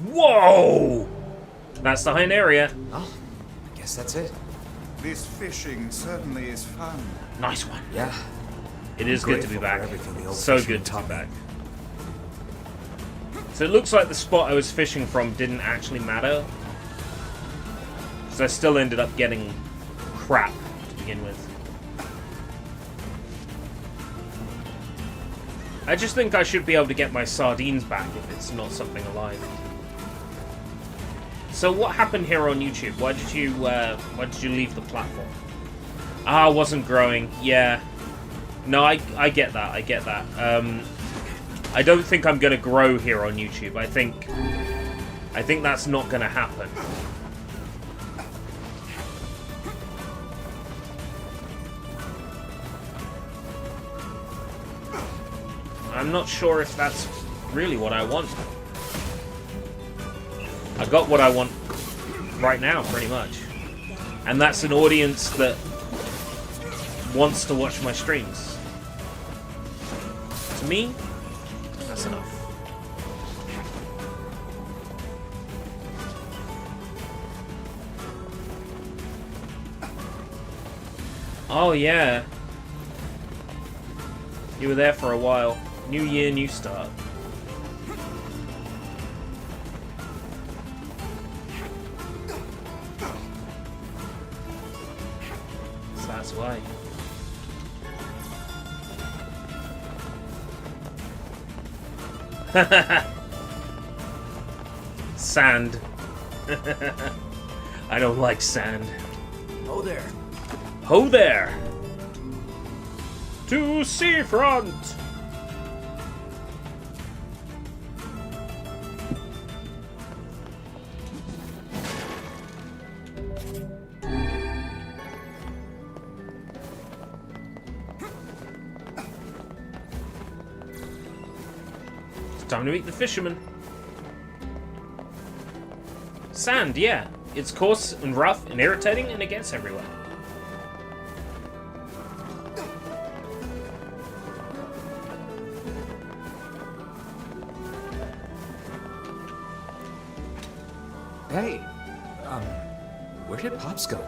Whoa! That's the Hyneria. Oh, I guess that's it. This fishing certainly is fun. Nice one. Yeah. It is good to be back. So good to be me. back. So it looks like the spot I was fishing from didn't actually matter. So I still ended up getting crap to begin with. I just think I should be able to get my sardines back if it's not something alive. So what happened here on YouTube? Why did you leave the platform? Ah, I wasn't growing. Yeah. No, I get that. I get that. I don't think I'm gonna grow here on YouTube. I think that's not gonna happen. I'm not sure if that's really what I want. I got what I want right now, pretty much. And that's an audience that wants to watch my streams. To me, That's enough. Oh yeah. You were there for a while. New year, new start. So that's why. Sand. I don't like sand. Oh there. Ho there! To seafront! It's time to meet the fisherman. Sand, yeah. It's coarse and rough and irritating and it gets everywhere. Hey, where did Pops go?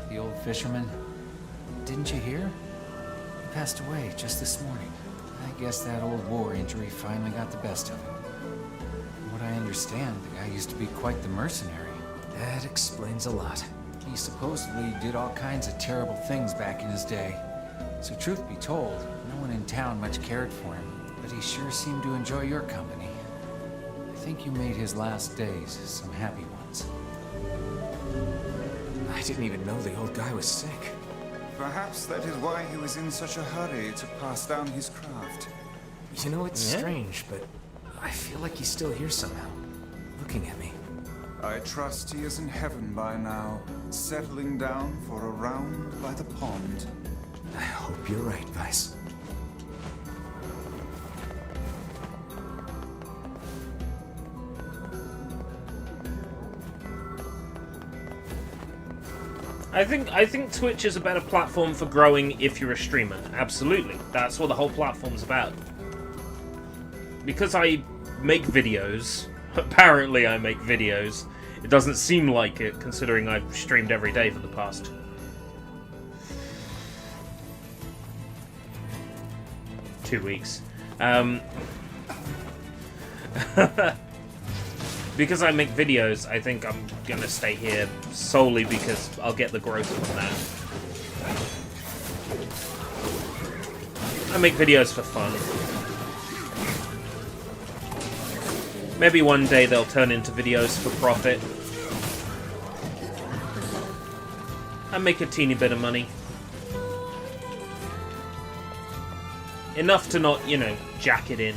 The old fisherman. Didn't you hear? He passed away just this morning. I guess that old war injury finally got the best of him. From what I understand, the guy used to be quite the mercenary. That explains a lot. He supposedly did all kinds of terrible things back in his day. So truth be told, no one in town much cared for him, but he sure seemed to enjoy your company. I think you made his last days some happy ones. I didn't even know the old guy was sick. Perhaps that is why he was in such a hurry to pass down his craft. You know, it's strange, but I feel like he's still here somehow, looking at me. I trust he is in heaven by now, settling down for a round by the pond. I hope you're right, Vice. I think Twitch is a better platform for growing if you're a streamer. Absolutely. That's what the whole platform's about. Because I make videos, apparently I make videos, it doesn't seem like it considering I've streamed every day for the past 2 weeks. Because I make videos, I think I'm gonna stay here solely because I'll get the growth from that. I make videos for fun. Maybe one day they'll turn into videos for profit. I make a teeny bit of money. Enough to not, you know, jack it in.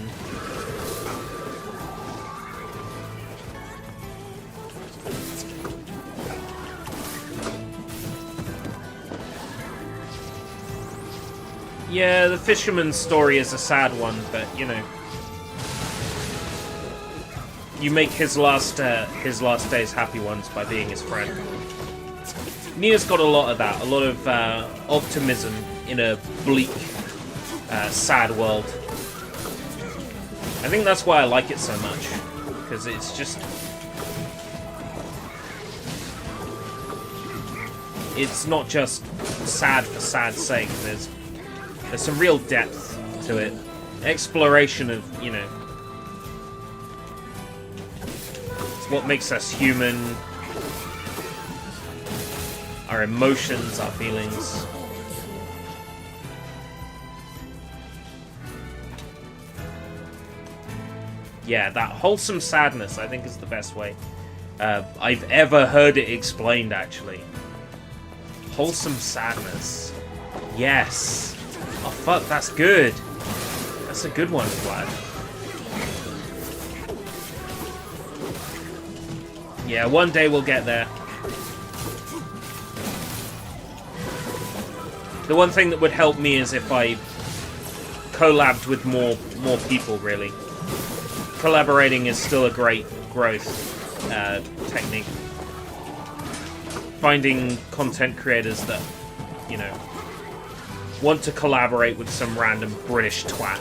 Yeah, the fisherman's story is a sad one, but, you know, you make his last days happy ones by being his friend. NieR's got a lot of that, a lot of optimism in a bleak, sad world. I think that's why I like it so much, because it's just... It's not just sad for sad's sake, there's some real depth to it. Exploration of, you know... It's what makes us human. Our emotions, our feelings. Yeah, that wholesome sadness, I think, is the best way I've ever heard it explained, actually. Wholesome sadness. Yes. Oh, fuck, that's good. That's a good one, Vlad. Yeah, one day we'll get there. The one thing that would help me is if I collabed with more people, really. Collaborating is still a great growth technique. Finding content creators that, you know, want to collaborate with some random British twat.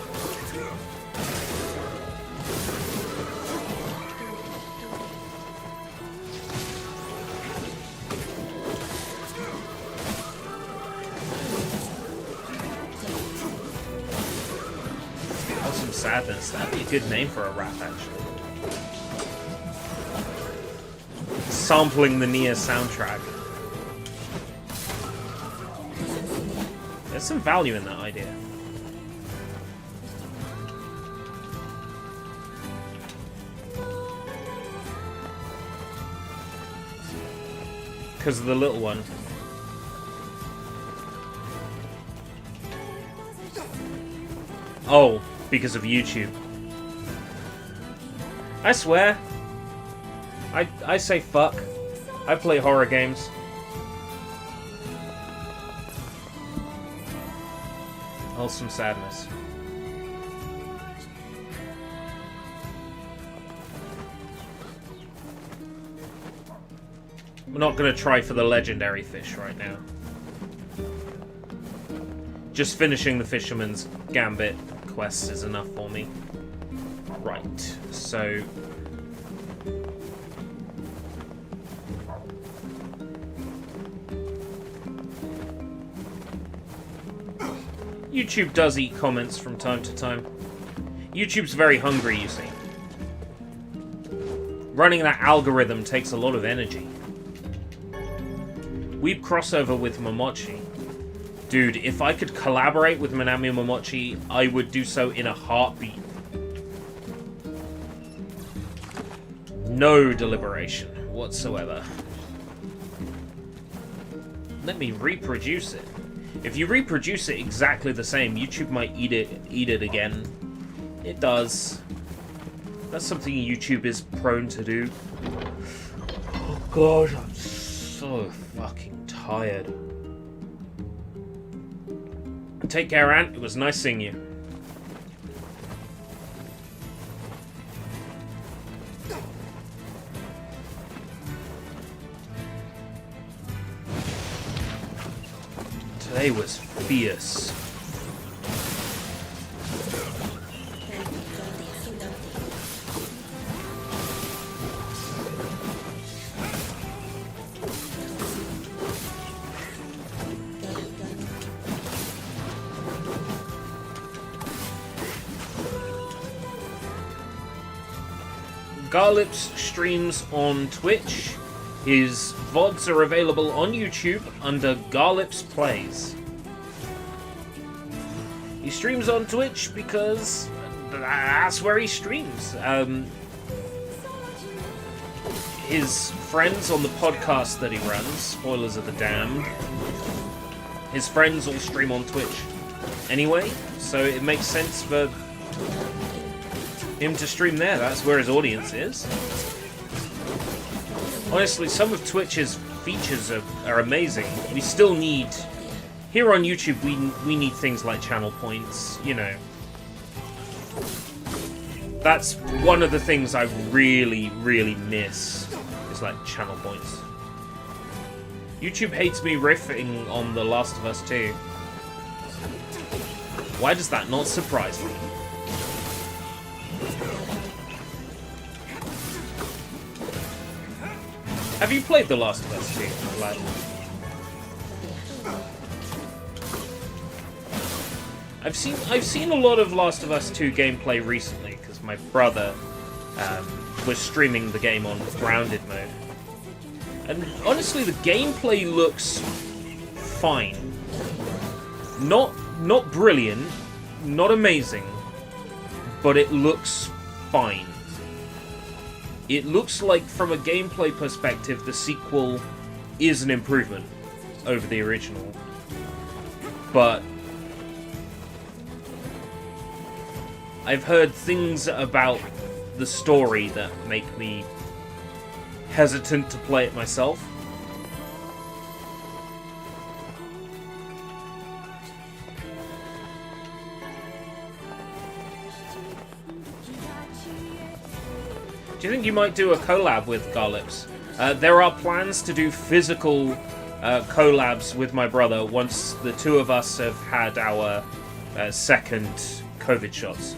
Sadness. That'd be a good name for a rap, actually. Sampling the NieR soundtrack. There's some value in that idea. Because of the little one. Oh, because of YouTube. I swear. I say fuck. I play horror games. Wholesome sadness. We're not going to try for the legendary fish right now. Just finishing the Fisherman's Gambit quest is enough for me. Right, so... YouTube does eat comments from time to time. YouTube's very hungry, you see. Running that algorithm takes a lot of energy. We'd crossover with Momochi. Dude, if I could collaborate with Manami Momochi, I would do so in a heartbeat. No deliberation whatsoever. Let me reproduce it. If you reproduce it exactly the same, YouTube might eat it again. It does. That's something YouTube is prone to do. Oh god, I'm so fucking tired. Take care, Ant. It was nice seeing you. Today was fierce. Garlips streams on Twitch. His VODs are available on YouTube under Garlips Plays. He streams on Twitch because that's where he streams. His friends on the podcast that he runs, Spoilers of the Damned, his friends all stream on Twitch anyway, so it makes sense for him to stream there. That's where his audience is. Honestly, some of Twitch's features are amazing. We still need... Here on YouTube, we need things like channel points, you know. That's one of the things I really, really miss, is like channel points. YouTube hates me riffing on The Last of Us 2. Why does that not surprise me? Have you played The Last of Us 2, lad? I've seen a lot of Last of Us 2 gameplay recently because my brother was streaming the game on grounded mode, and honestly, the gameplay looks fine. Not brilliant, not amazing, but it looks fine. It looks like, from a gameplay perspective, the sequel is an improvement over the original, but I've heard things about the story that make me hesitant to play it myself. Do you think you might do a collab with Garlips? There are plans to do physical collabs with my brother once the two of us have had our second COVID shots.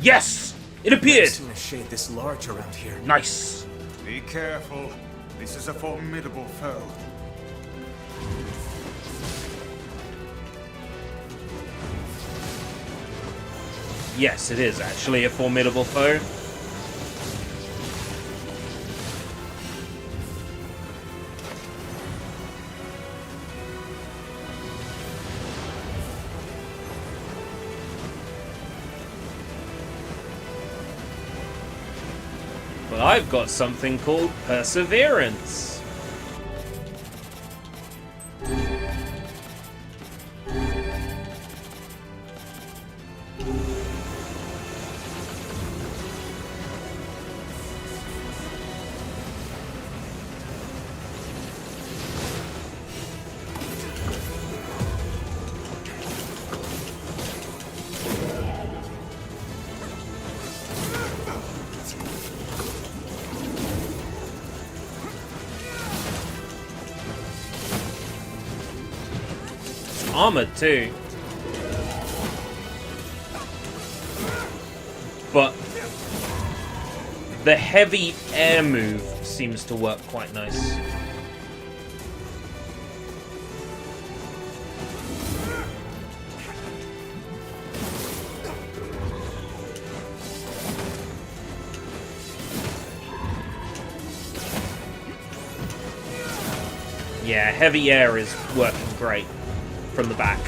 Yes! It appeared! I've seen a shade this large around here. Nice. Be careful. This is a formidable foe. Yes, it is actually a formidable foe. But I've got something called perseverance. Armored too. But the heavy air move seems to work quite nice. Yeah, heavy air is working great from the back.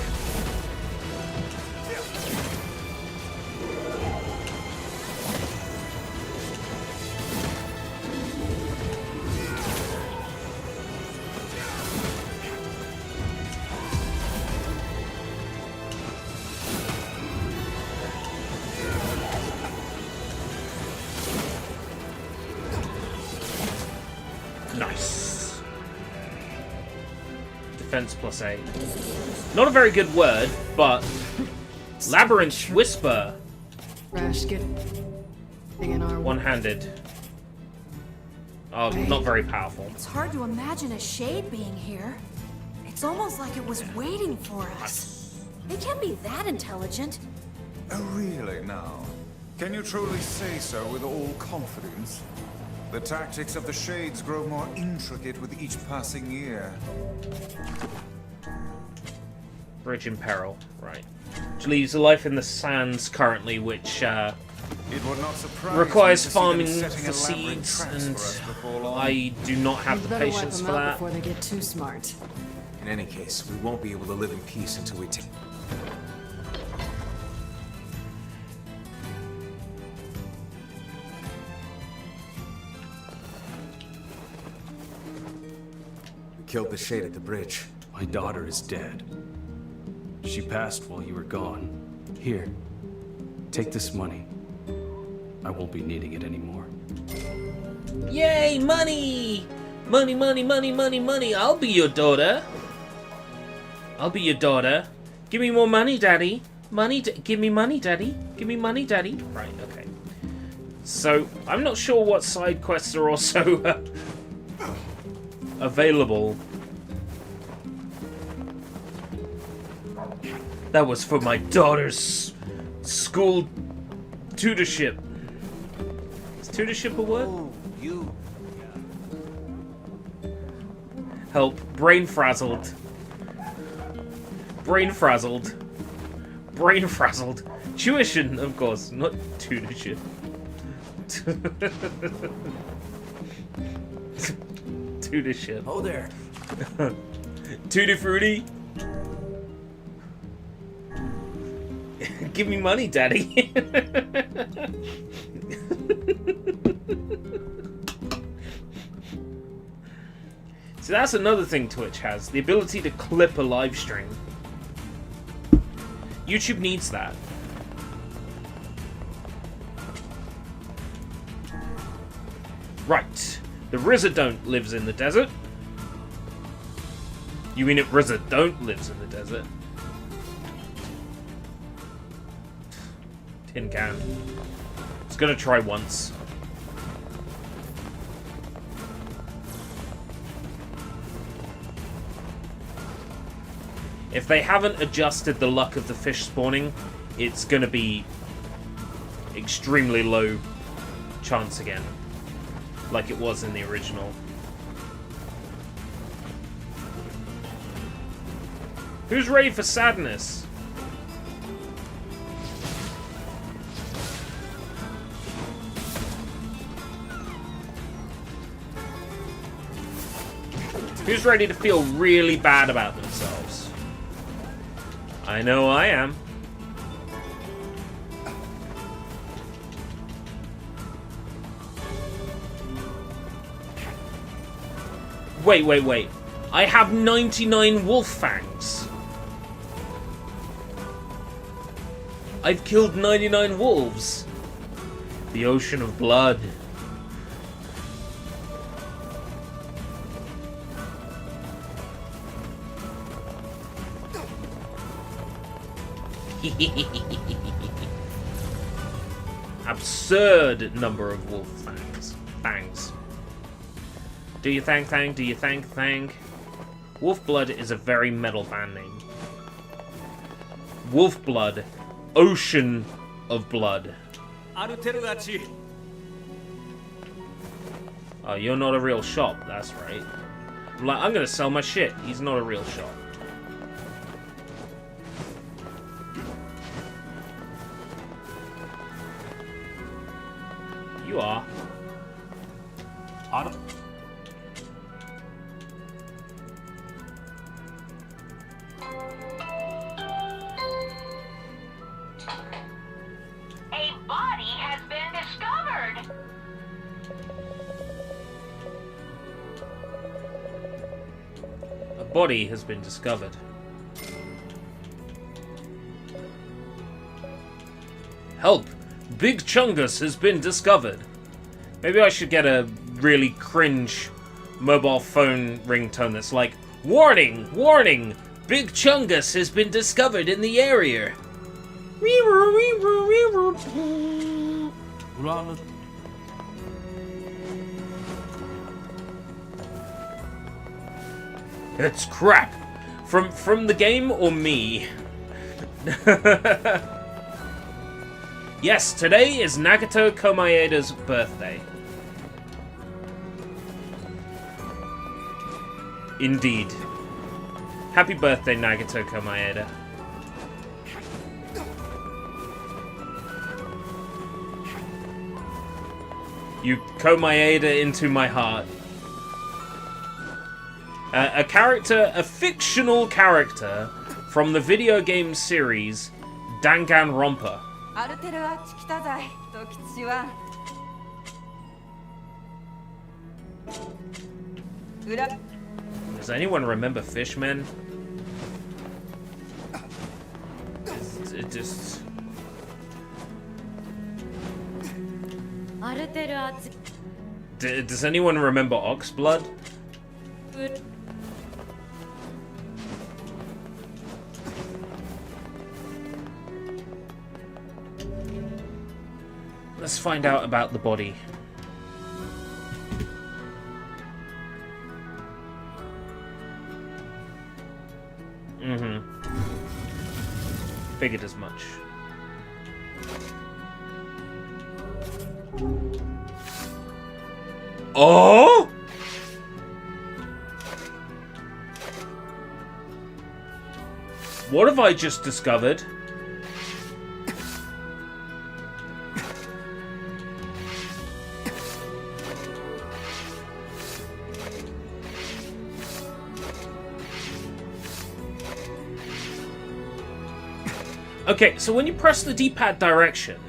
Nice. Defense +8. Not a very good word, but Labyrinth Whisper. One-handed. Oh, not very powerful. It's hard to imagine a shade being here. It's almost like it was waiting for us. They can't be that intelligent. Oh, really now? Can you truly say so with all confidence? The tactics of the Shades grow more intricate with each passing year. Bridge in peril, right. Which leaves a life in the sands currently, which it would not surprise requires me to see farming them setting for elaborate seeds, traps and for us before long. I do not have the patience for that. Before they get too smart. In any case, we won't be able to live in peace until we take... We killed the Shade at the bridge. My daughter is dead. She passed while you were gone. Here, take this money. I won't be needing it anymore. Yay, money! Money, money, money, money, money. I'll be your daughter. I'll be your daughter. Give me more money, Daddy. Money, give me money, Daddy. Give me money, Daddy. Right, okay. So, I'm not sure what side quests are also available. That was for my daughter's school tutorship. Is tutorship a word? Oh, you... Help. Brain frazzled. Brain frazzled. Brain frazzled. Tuition, of course, not tutorship. Tutorship. Oh there. Tutti frutti. Give me money, Daddy. So that's another thing Twitch has. The ability to clip a live stream. YouTube needs that. Right. The Rizadon't lives in the desert. You mean it Rizadon't lives in the desert? Tin can. It's gonna try once. If they haven't adjusted the luck of the fish spawning, it's gonna be extremely low chance again, like it was in the original. Who's ready for sadness? Who's ready to feel really bad about themselves? I know I am. Wait. I have 99 wolf fangs. I've killed 99 wolves. The ocean of blood. Absurd number of wolf fangs. Do you thank? Do you thank? Wolf Blood is a very metal band name. Wolf Blood, Ocean of Blood. Oh, you're not a real shop, that's right. I'm gonna sell my shit. He's not a real shop. You are. Body has been discovered. Help! Big Chungus has been discovered. Maybe I should get a really cringe mobile phone ringtone that's like, warning! Warning! Big Chungus has been discovered in the area. It's crap. From the game or me? Yes, today is Nagato Komaeda's birthday. Indeed. Happy birthday, Nagato Komaeda. You Komaeda into my heart. A fictional character from the video game series Danganronpa. Does anyone remember Fishmen? It just... Does anyone remember Oxblood? Let's find out about the body. Figured as much. Oh! What have I just discovered? Okay, so when you press the D-pad direction,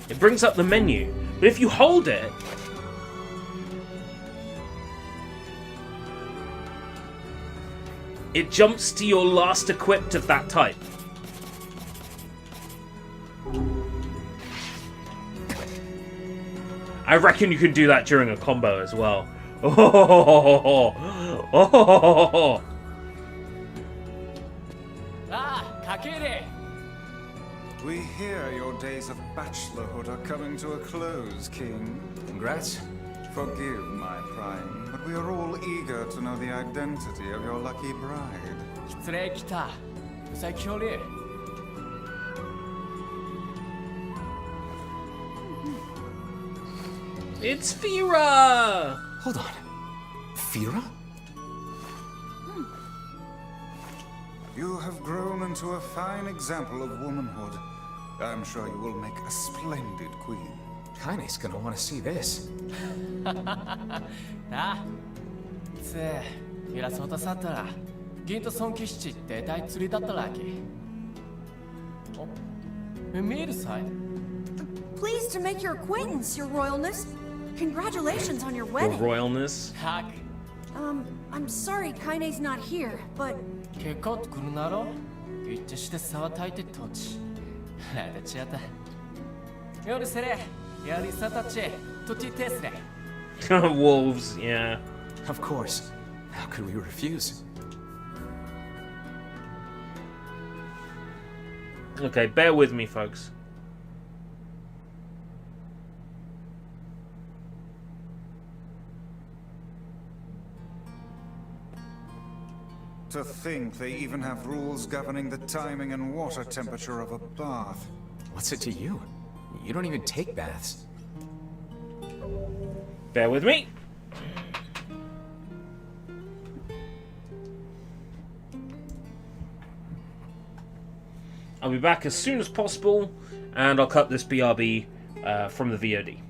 it brings up the menu. But if you hold it, it jumps to your last equipped of that type. I reckon you can do that during a combo as well. Oh. We hear your days of bachelorhood are coming to a close, King. Congrats. Forgive my prying, but we are all eager to know the identity of your lucky bride. It's Vera! Hold on. Vera? You have grown into a fine example of womanhood. I'm sure you will make a splendid queen. Kaine's gonna want to see this. なあ、つえ、いらそうとさったら、銀と尊敬しって大釣りだったらき。お、見えるさい。 Pleased to make your acquaintance, Your Royalness. Congratulations on your Your wedding. Royalness. I'm sorry Kaine's not here, but... 結構来るなろ一致して沢たいて土地。あれちゃった。夜せれ、やりさたち、土地テスレ。Wolves, yeah. Of course. How could we refuse? Okay, bear with me, folks. To think they even have rules governing the timing and water temperature of a bath. What's it to you? You don't even take baths. Bear with me. I'll be back as soon as possible, and I'll cut this BRB from the VOD.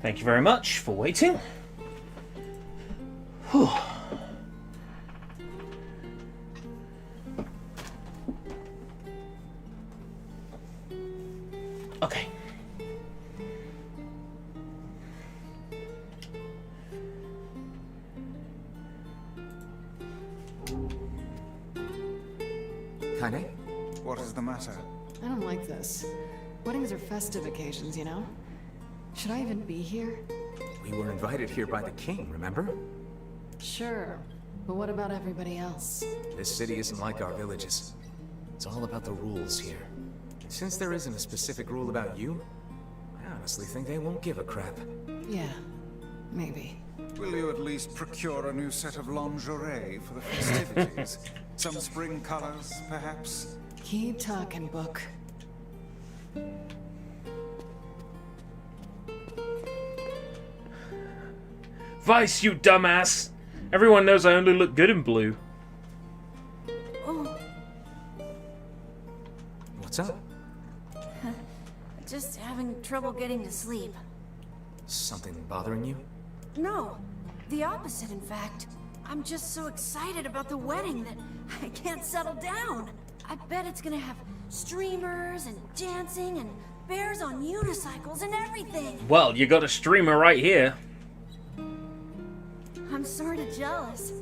Thank you very much for waiting. Whew. Okay. Kaine? What is the matter? I don't like this. Weddings are festive occasions, you know? Should I even be here? We were invited here by the king, remember? Sure. But what about everybody else? This city isn't like our villages. It's all about the rules here. Since there isn't a specific rule about you, I honestly think they won't give a crap. Yeah, maybe. Will you at least procure a new set of lingerie for the festivities? Some spring colors, perhaps? Keep talking, Book. Vice, you dumbass! Everyone knows I only look good in blue. Oh. What's up? Just having trouble getting to sleep. Something bothering you? No, the opposite, in fact. I'm just so excited about the wedding that I can't settle down. I bet it's gonna have streamers and dancing and bears on unicycles and everything. Well, you got a streamer right here. I'm sorta jealous.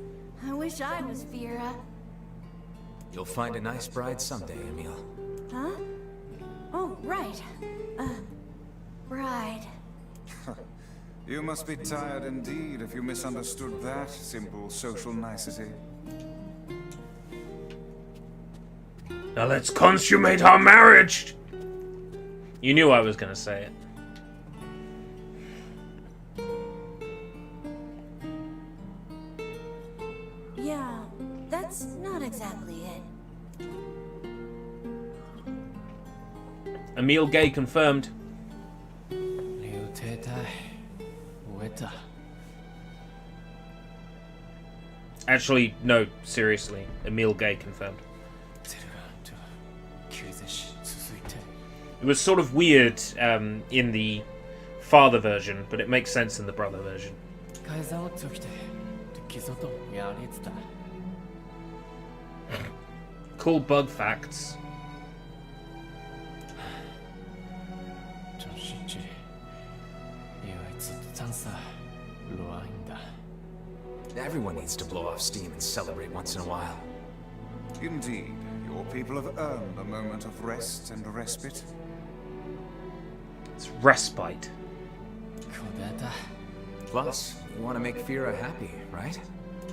I wish I was Vera. You'll find a nice bride someday, Emil. Huh? Oh, right. Bride. You must be tired indeed if you misunderstood that simple social nicety. Now let's consummate our marriage! You knew I was gonna say it. Yeah, that's not exactly it. Emil gay confirmed. Actually, no, seriously. Emil gay confirmed. It was sort of weird in the father version, but it makes sense in the brother version. Cool bug facts. Everyone needs to blow off steam and celebrate once in a while. Indeed, your people have earned a moment of rest and respite. It's respite. Plus, you want to make Fira happy, right?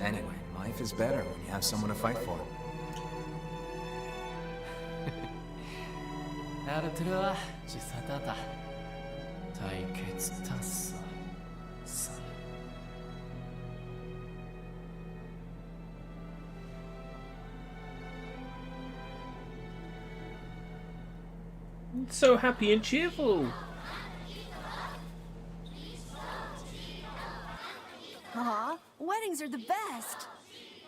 Anyway, life is better when you have someone to fight for. So happy and cheerful. Aw, weddings are the best.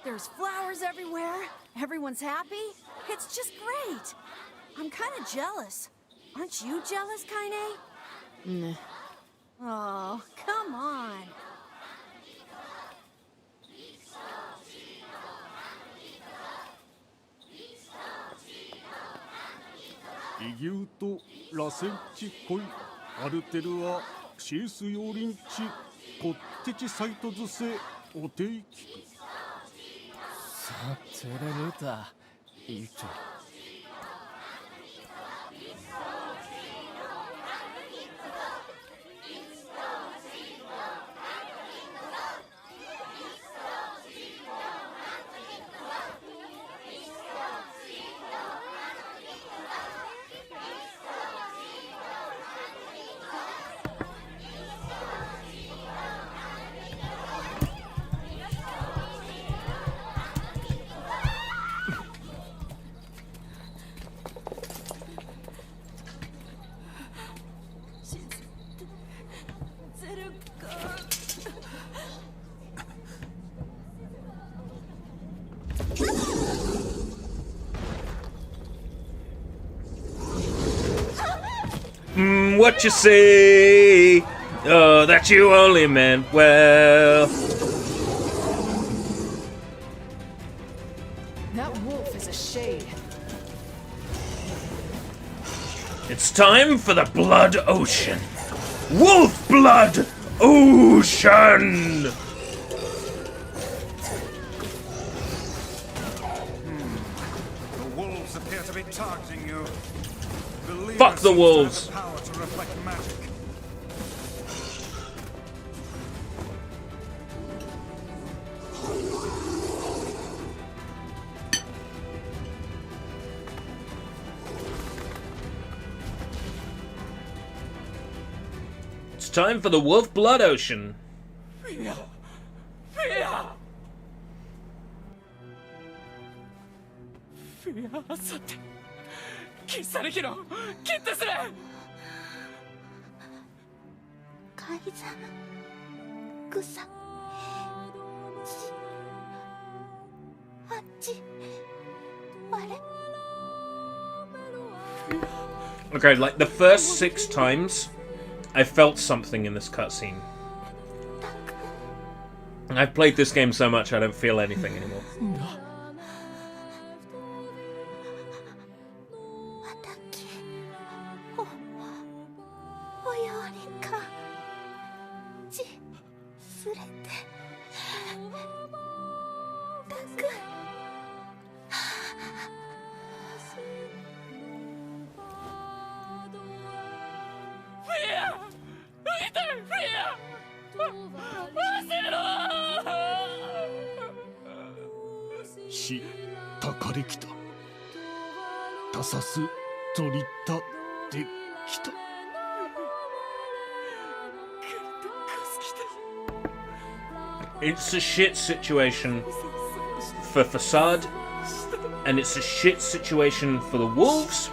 There's flowers everywhere. Everyone's happy. It's just great. I'm kind of jealous. Aren't you jealous, Kaine? Nah. Oh, come on. What you say? Oh, that you only meant well. That wolf is a shade. It's time for the Blood Ocean. Wolf Blood Ocean! The wolves appear to be targeting you. Fuck the wolves. Power to reflect magic. It's time for the Wolf Blood Ocean. Fear! Fear! Fear さて切されきろ切ってすれ改ざん草あっちあれ Okay, like the first 6 times, I felt something in this cutscene. I've played this game so much I don't feel anything anymore. It's a shit situation for Facade, and it's a shit situation for the wolves.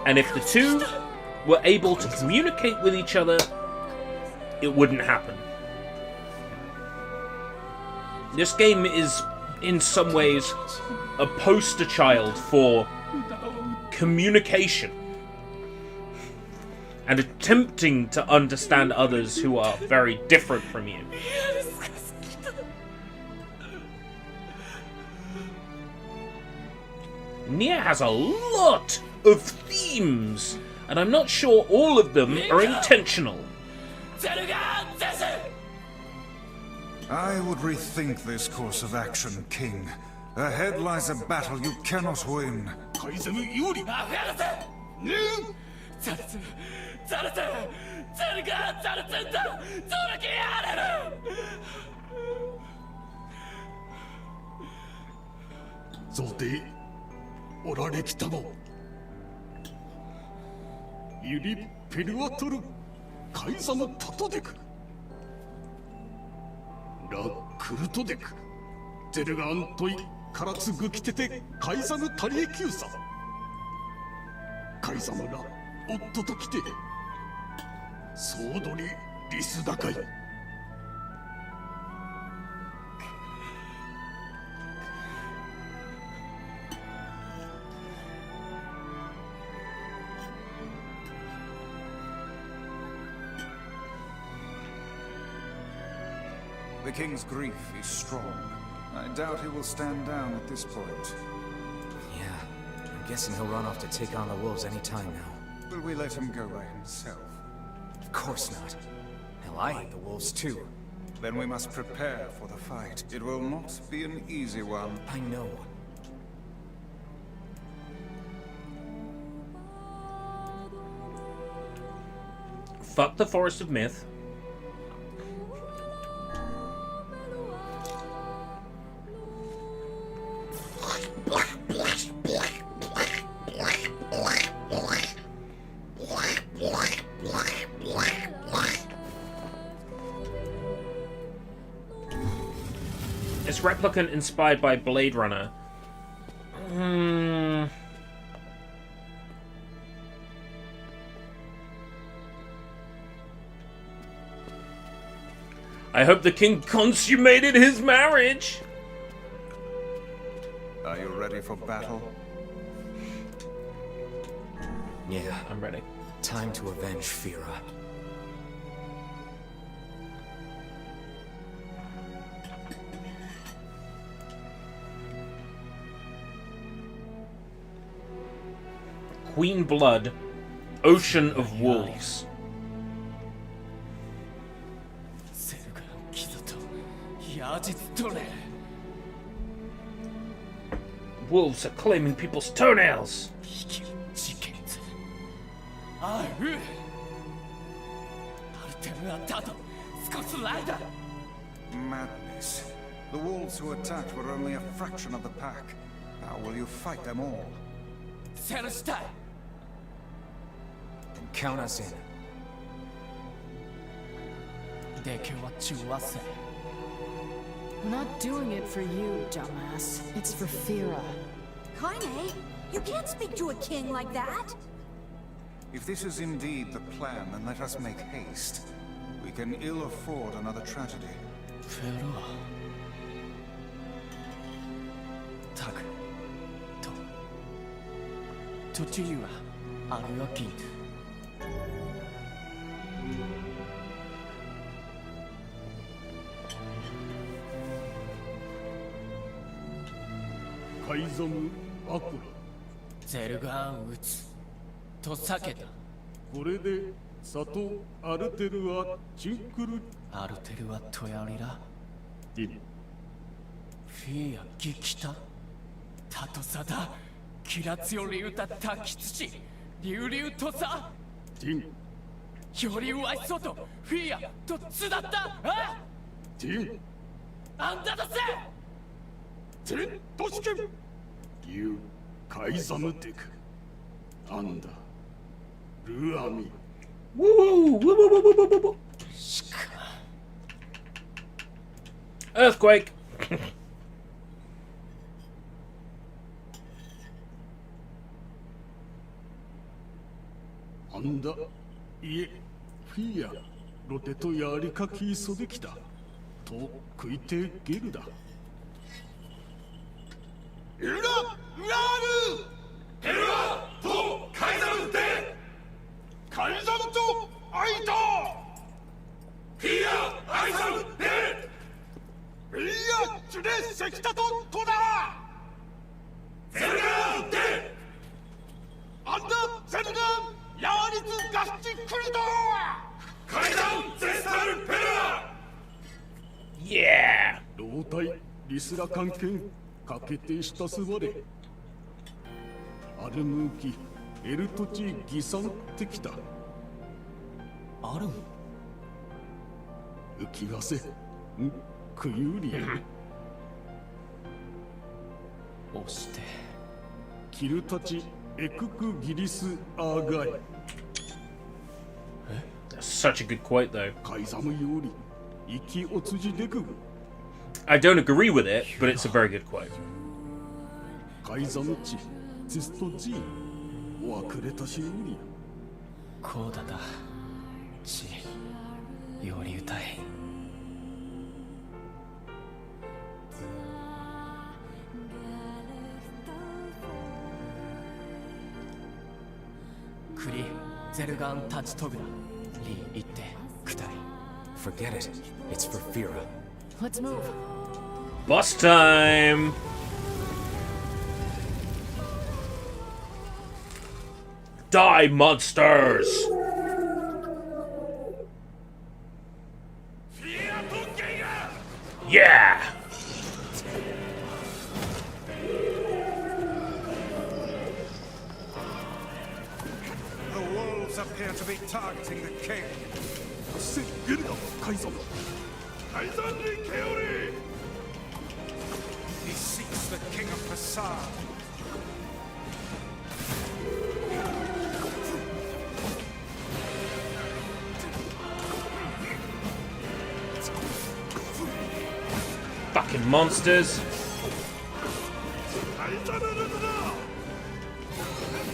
And if the two were able to communicate with each other, it wouldn't happen. This game is, in some ways, a poster child for communication and attempting to understand others who are very different from you. NieR has a lot of themes, and I'm not sure all of them are intentional. I would rethink this course of action, King. Ahead lies a battle you cannot win. The king's grief is strong. I doubt he will stand down at this point. Yeah, I'm guessing he'll run off to take on the wolves any time now. Will we let him go by himself? Of course not. Hell, I hate the wolves too. Then we must prepare for the fight. It will not be an easy one. I know. Fuck the Forest of Myth. It's Replicant inspired by Blade Runner. I hope the king consummated his marriage. Are you ready for battle? Yeah, I'm ready. Time to avenge Fira. Queen Blood, Ocean of Wolves. Wolves are claiming people's toenails. Madness. The wolves who attacked were only a fraction of the pack. How will you fight them all? Then count us in. We're not doing it for you, dumbass. It's for Fira. Kaine, you can't speak to a king like that. If this is indeed the plan, then let us make haste. We can ill afford another tragedy. あるよキング。カイザム・アクラ。ゼルガン撃つと避けた。これで佐藤アルテルはチンクルアルテルはトヤリラディンフィアギキタタトサダキラツヨリウタタキツチリュウリュウトサディンよりワイソトフィアとツだったあディンあんただぜディントシケンリュウカイザムテクアンダルアミEarthquake. アンダいえフィアロテとやりかきそできたと食いてゲルだウララールヘルラとカイザムでカイザムとアイトフィアアイザムでフィアチュレセキタとトダゼルガンでアンダゼルガンヤーリツガッチクリトカイザンゼスタルペラ Yeah! 老体リスラ関係かけてしたすわれアルムーキエルトチギサンってきたアルム浮きがせんクユーリ押してキルタチエククギリスアーガイ That's such a good quote, though. カイザムより生きおつじでく I don't agree with it, but it's a very good quote. カイザムチツストジおあくれたしよりこうだだちより歌いクリゼルガンタチトグラリー言ってくたい Forget it. It's for Fira. Let's move. Boss time! Die, monsters! Yeah! The wolves appear to be targeting the king. せゲルダカイザムカイザンリケオリ He seeks the king of Passar. Fucking monsters!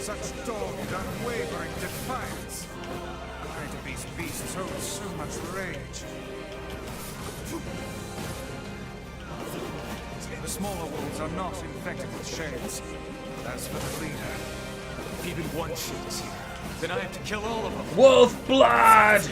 Such dogged, unwavering defiance. Why do these beasts hold so much rage? The smaller wolves are not infected with shades. As for the leader, If even one shade is here, then I have to kill all of them. Wolf blood!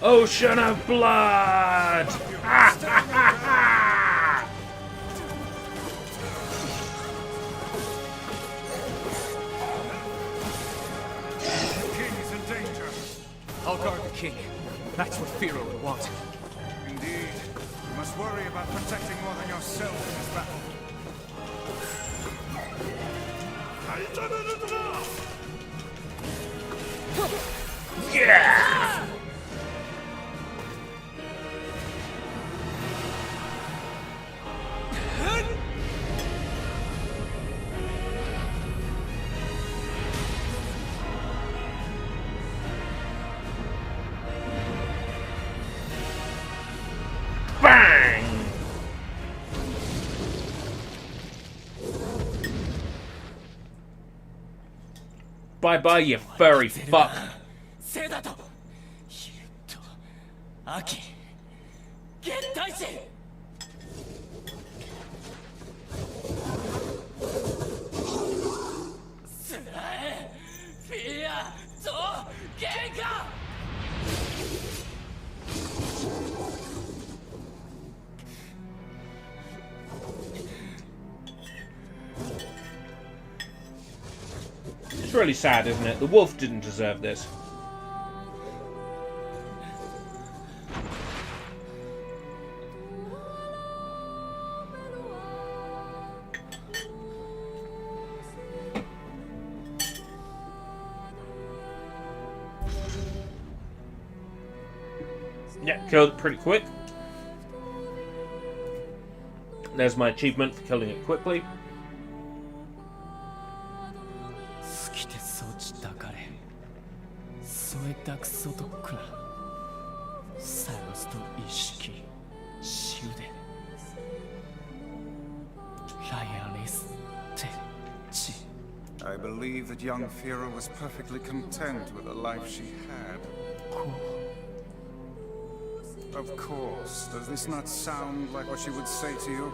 Ocean of blood! Ah, ha, ha, ha. the king is in danger. I'll guard the king. That's what Fira would want. Indeed, you must worry about protecting more than yourself in this battle. Yeah! Bang! Bye-bye, you furry fuck. せいだと秋現代人スラエフィアとゲンカ It's really sad, isn't it? The wolf didn't deserve this. Yeah, killed it pretty quick. There's my achievement for killing it quickly. 好きでそちたかれ添えたくそとくなサイロスと意識終電ライアンリステチ I believe that young Fira was perfectly content with the life she had. Of course. Does this not sound like what she would say to you?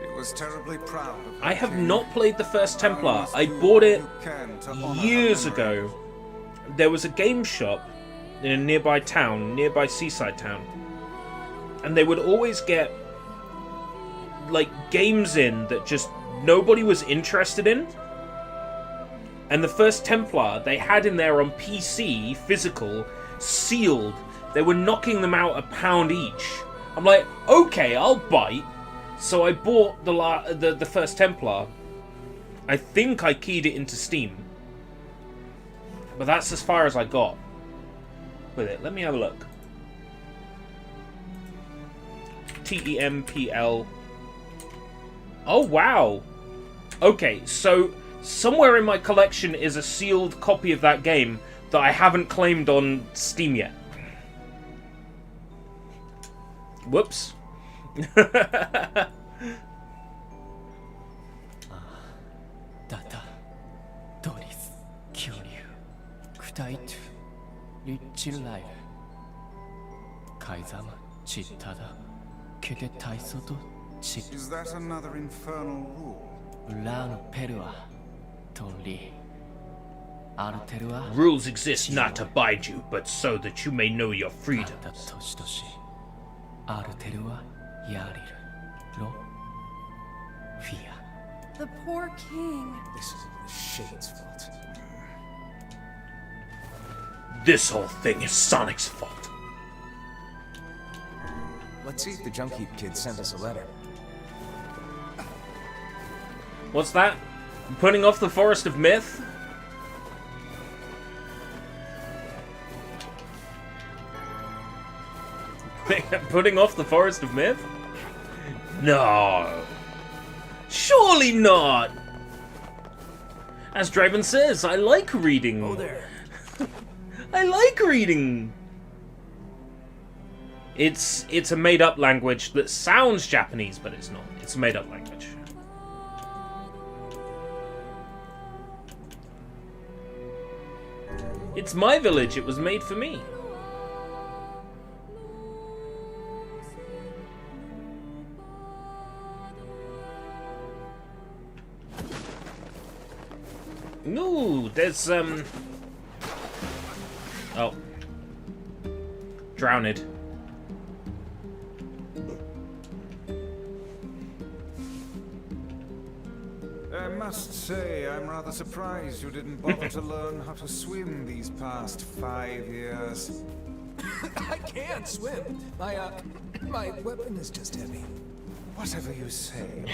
She was terribly proud of her I have king. not played the first Templar. I bought it years ago. There was a game shop in a nearby town, nearby seaside town. And they would always get like games in that just nobody was interested in. And the first Templar they had in there on PC, physical, sealed. They were knocking them out £1 each. I'm like, okay, I'll bite. So I bought the first Templar. I think I keyed it into Steam. But that's as far as I got with it. Let me have a look. TEMPL. Oh, wow. Okay, so somewhere in my collection is a sealed copy of that game that I haven't claimed on Steam yet. Whoops. Data, Doris, Kyuryu, Kutaitu, Richilive, Kaizama, Chitada, Kete Taisoto, Chit. Is that another infernal rule? Ulano Perua, Tonri. Arterua. Rules exist not to bide you, but so that you may know your freedoms. Arterua, Yarir, Lo, Fia. The poor king. This is the Shade's fault. This whole thing is Sonic's fault. Let's see if the Junkheap kid sent us a letter. What's that? Putting off the Forest of Myth? Putting off the Forest of Myth? No. Surely not. As Draven says, I like reading. Oh, there. I like reading. It's a made-up language that sounds Japanese, but it's not. It's a made-up language. It's my village. It was made for me. Ooh, there's oh. Drowned. I must say, I'm rather surprised you didn't bother to learn how to swim these past 5 years. I can't swim. My weapon is just heavy. Whatever you say.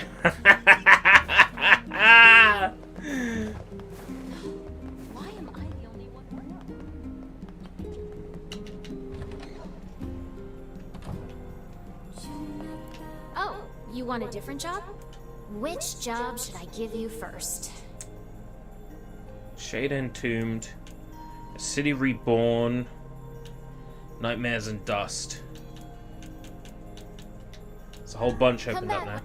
Why am I the only one who knows? Oh, you want a different job? Which job should I give you first? Shade Entombed, A City Reborn, Nightmares and Dust. There's a whole bunch opened up now.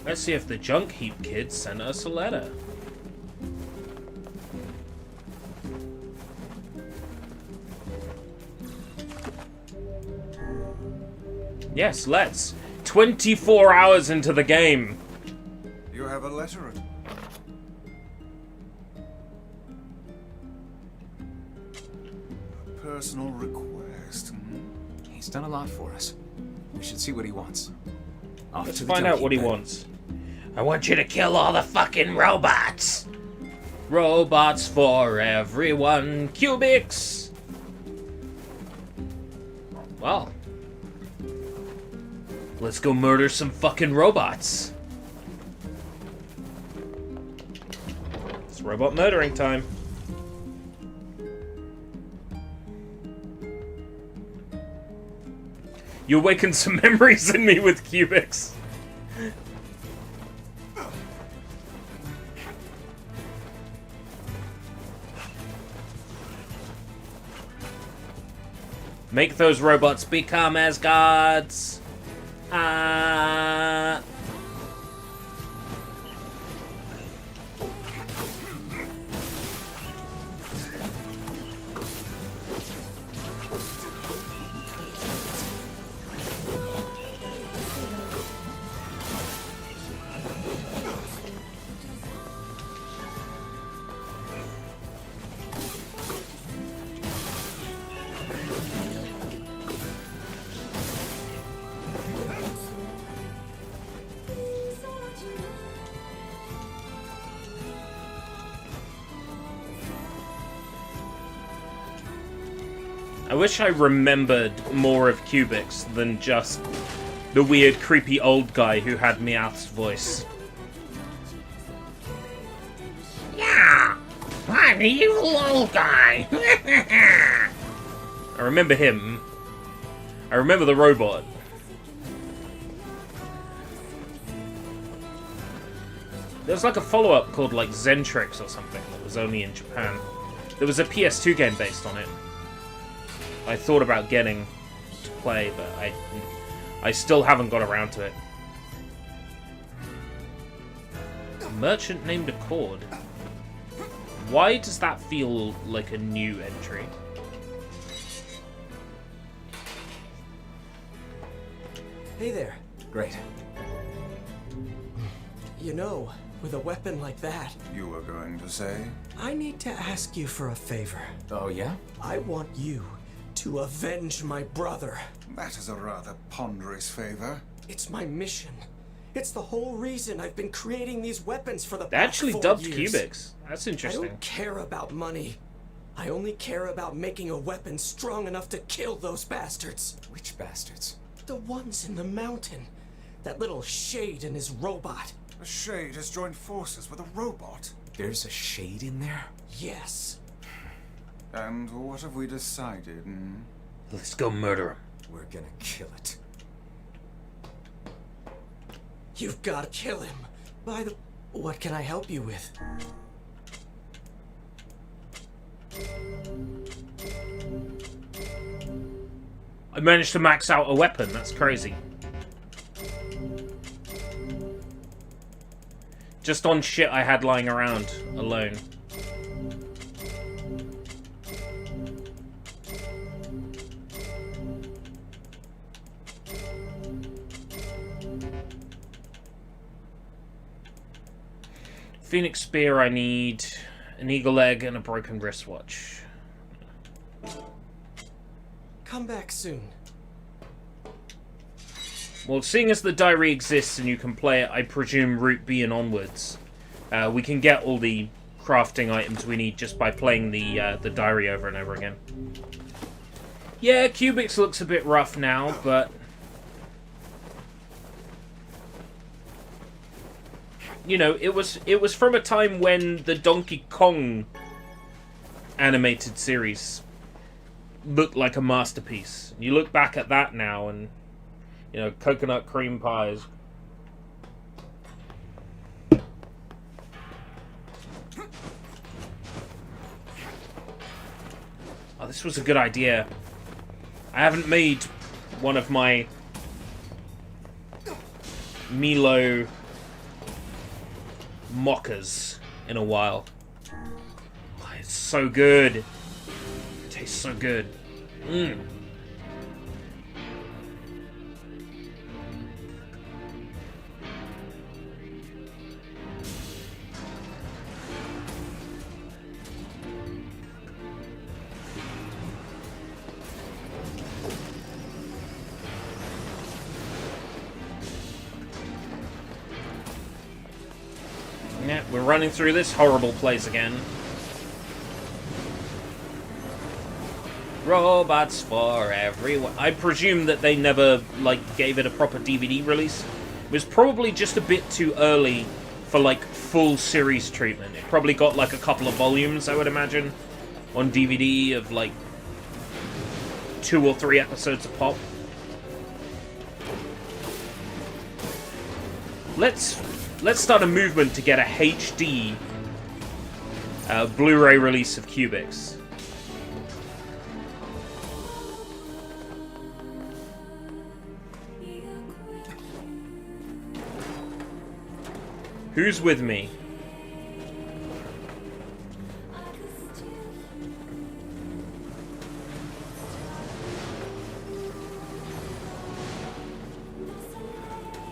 Let's see if the junk heap kids sent us a letter. Yes, let's. 24 hours into the game. You have a letter. A personal request. He's done a lot for us. We should see what he wants. Let's find out what he wants. I want you to kill all the fucking robots. Robots for everyone. Cubics. Well. Let's go murder some fucking robots. It's robot murdering time. You awakened some memories in me with cubics. Make those robots become as gods. I wish I remembered more of Cubics than just the weird, creepy old guy who had Meowth's voice. Yeah, I'm the evil old guy. I remember him. I remember the robot. There's like a follow-up called like Zentrix or something that was only in Japan. There was a PS2 game based on it. I thought about getting to play, but I still haven't got around to it. A merchant named Accord. Why does that feel like a new entry? Hey there. Great. You know, with a weapon like that... You were going to say? I need to ask you for a favor. Oh, yeah? I want you to avenge my brother. That is a rather ponderous favor. It's my mission. It's the whole reason I've been creating these weapons for the They past actually 4 dubbed years. Cubics. That's interesting. I don't care about money. I only care about making a weapon strong enough to kill those bastards. Which bastards? The ones in the mountain. That little Shade and his robot. A Shade has joined forces with a robot. There's a Shade in there? Yes. And what have we decided? Let's go murder him. We're gonna kill it. You've got to kill him. What can I help you with? I managed to max out a weapon. That's crazy. Just on shit I had lying around alone. Phoenix Spear I need, an eagle egg, and a broken wristwatch. Come back soon. Well, seeing as the diary exists and you can play it, I presume Route B and onwards, we can get all the crafting items we need just by playing the diary over and over again. Yeah, Cubics looks a bit rough now, but... You know, it was from a time when the Donkey Kong animated series looked like a masterpiece. You look back at that now and, you know, coconut cream pies. Oh, this was a good idea. I haven't made one of my Milo mockers in a while. Oh, it's so good. It tastes so good. Mmm. Yeah, we're running through this horrible place again. Robots for everyone. I presume that they never, like, gave it a proper DVD release. It was probably just a bit too early for, like, full series treatment. It probably got, like, a couple of volumes, I would imagine, on DVD of, like, 2 or 3 episodes a pop. Let's start a movement to get a HD Blu-ray release of Cubics. Who's with me?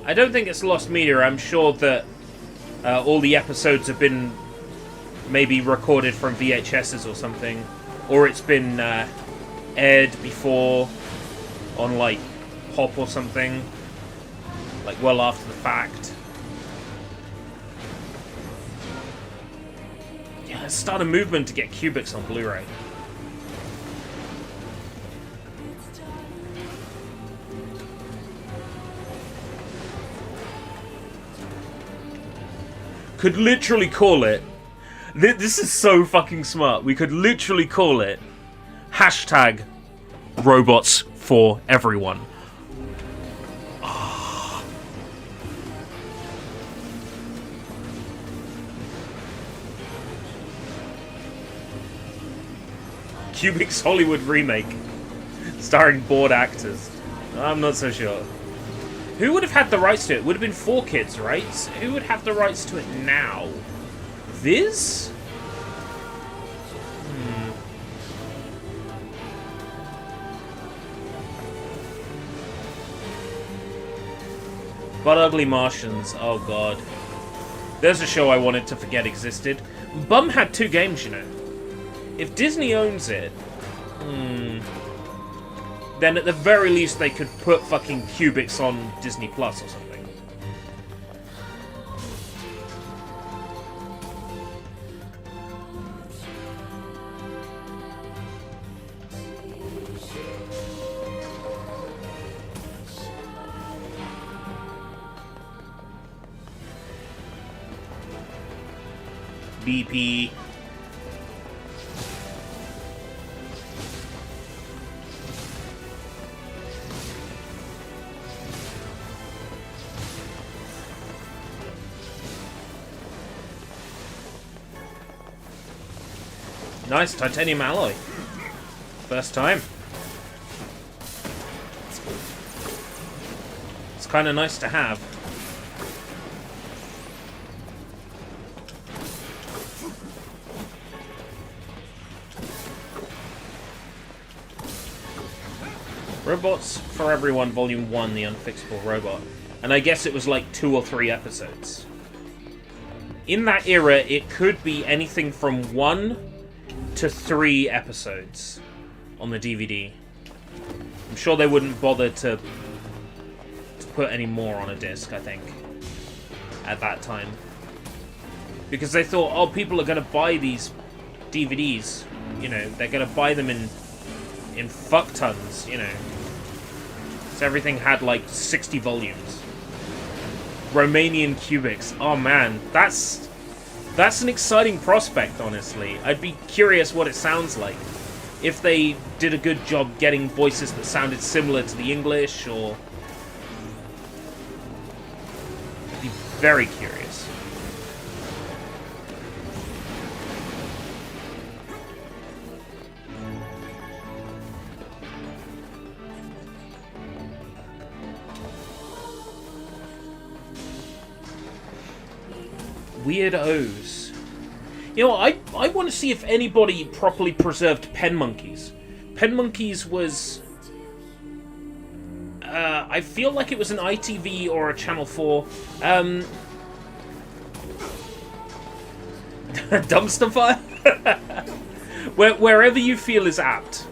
I don't think it's lost media. I'm sure that all the episodes have been maybe recorded from VHSs or something, or it's been aired before on like Pop or something, like well after the fact. Yeah, let's start a movement to get Cubics on Blu-ray. Could literally call it. This is so fucking smart. We could literally call it hashtag robots for everyone. Oh. Cubics Hollywood remake starring bored actors. I'm not so sure. Who would have had the rights to it? It would have been 4Kids, right? Who would have the rights to it now? Viz? But Ugly Martians, oh god. There's a show I wanted to forget existed. Bum had 2 games, you know. If Disney owns it, then at the very least they could put fucking Cubics on Disney Plus or something. BP. Nice titanium alloy. First time. It's kind of nice to have. Robots for Everyone Volume 1, The Unfixable Robot. And I guess it was like 2 or 3 episodes. In that era, it could be anything from 1 to 3 episodes on the DVD. I'm sure they wouldn't bother to put any more on a disc, I think, at that time. Because they thought, oh, people are going to buy these DVDs. You know, they're going to buy them in fuck tons, you know. So everything had like 60 volumes. Romanian Cubics. Oh man, that's an exciting prospect, honestly. I'd be curious what it sounds like. If they did a good job getting voices that sounded similar to the English, or... I'd be very curious. Weirdos. You know, I want to see if anybody properly preserved Pen Monkeys. Pen Monkeys was... I feel like it was an ITV or a Channel 4. Dumpster fire? Wherever you feel is apt.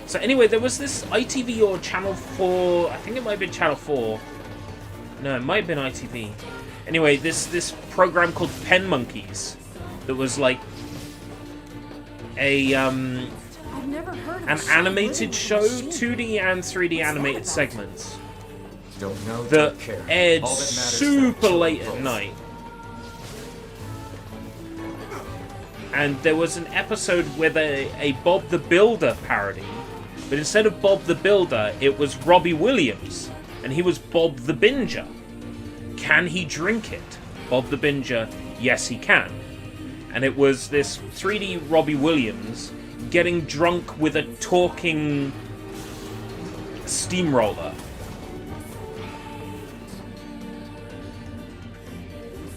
So anyway, there was this ITV or Channel 4... I think it might have been Channel 4. No, it might have been ITV. Anyway, this program called Pen Monkeys that was like a an animated show, 2D and 3D animated segments that aired super late at night. And there was an episode with a Bob the Builder parody, but instead of Bob the Builder, it was Robbie Williams, and he was Bob the Binger. Can he drink it? Bob the Binger, yes he can. And it was this 3D Robbie Williams getting drunk with a talking steamroller.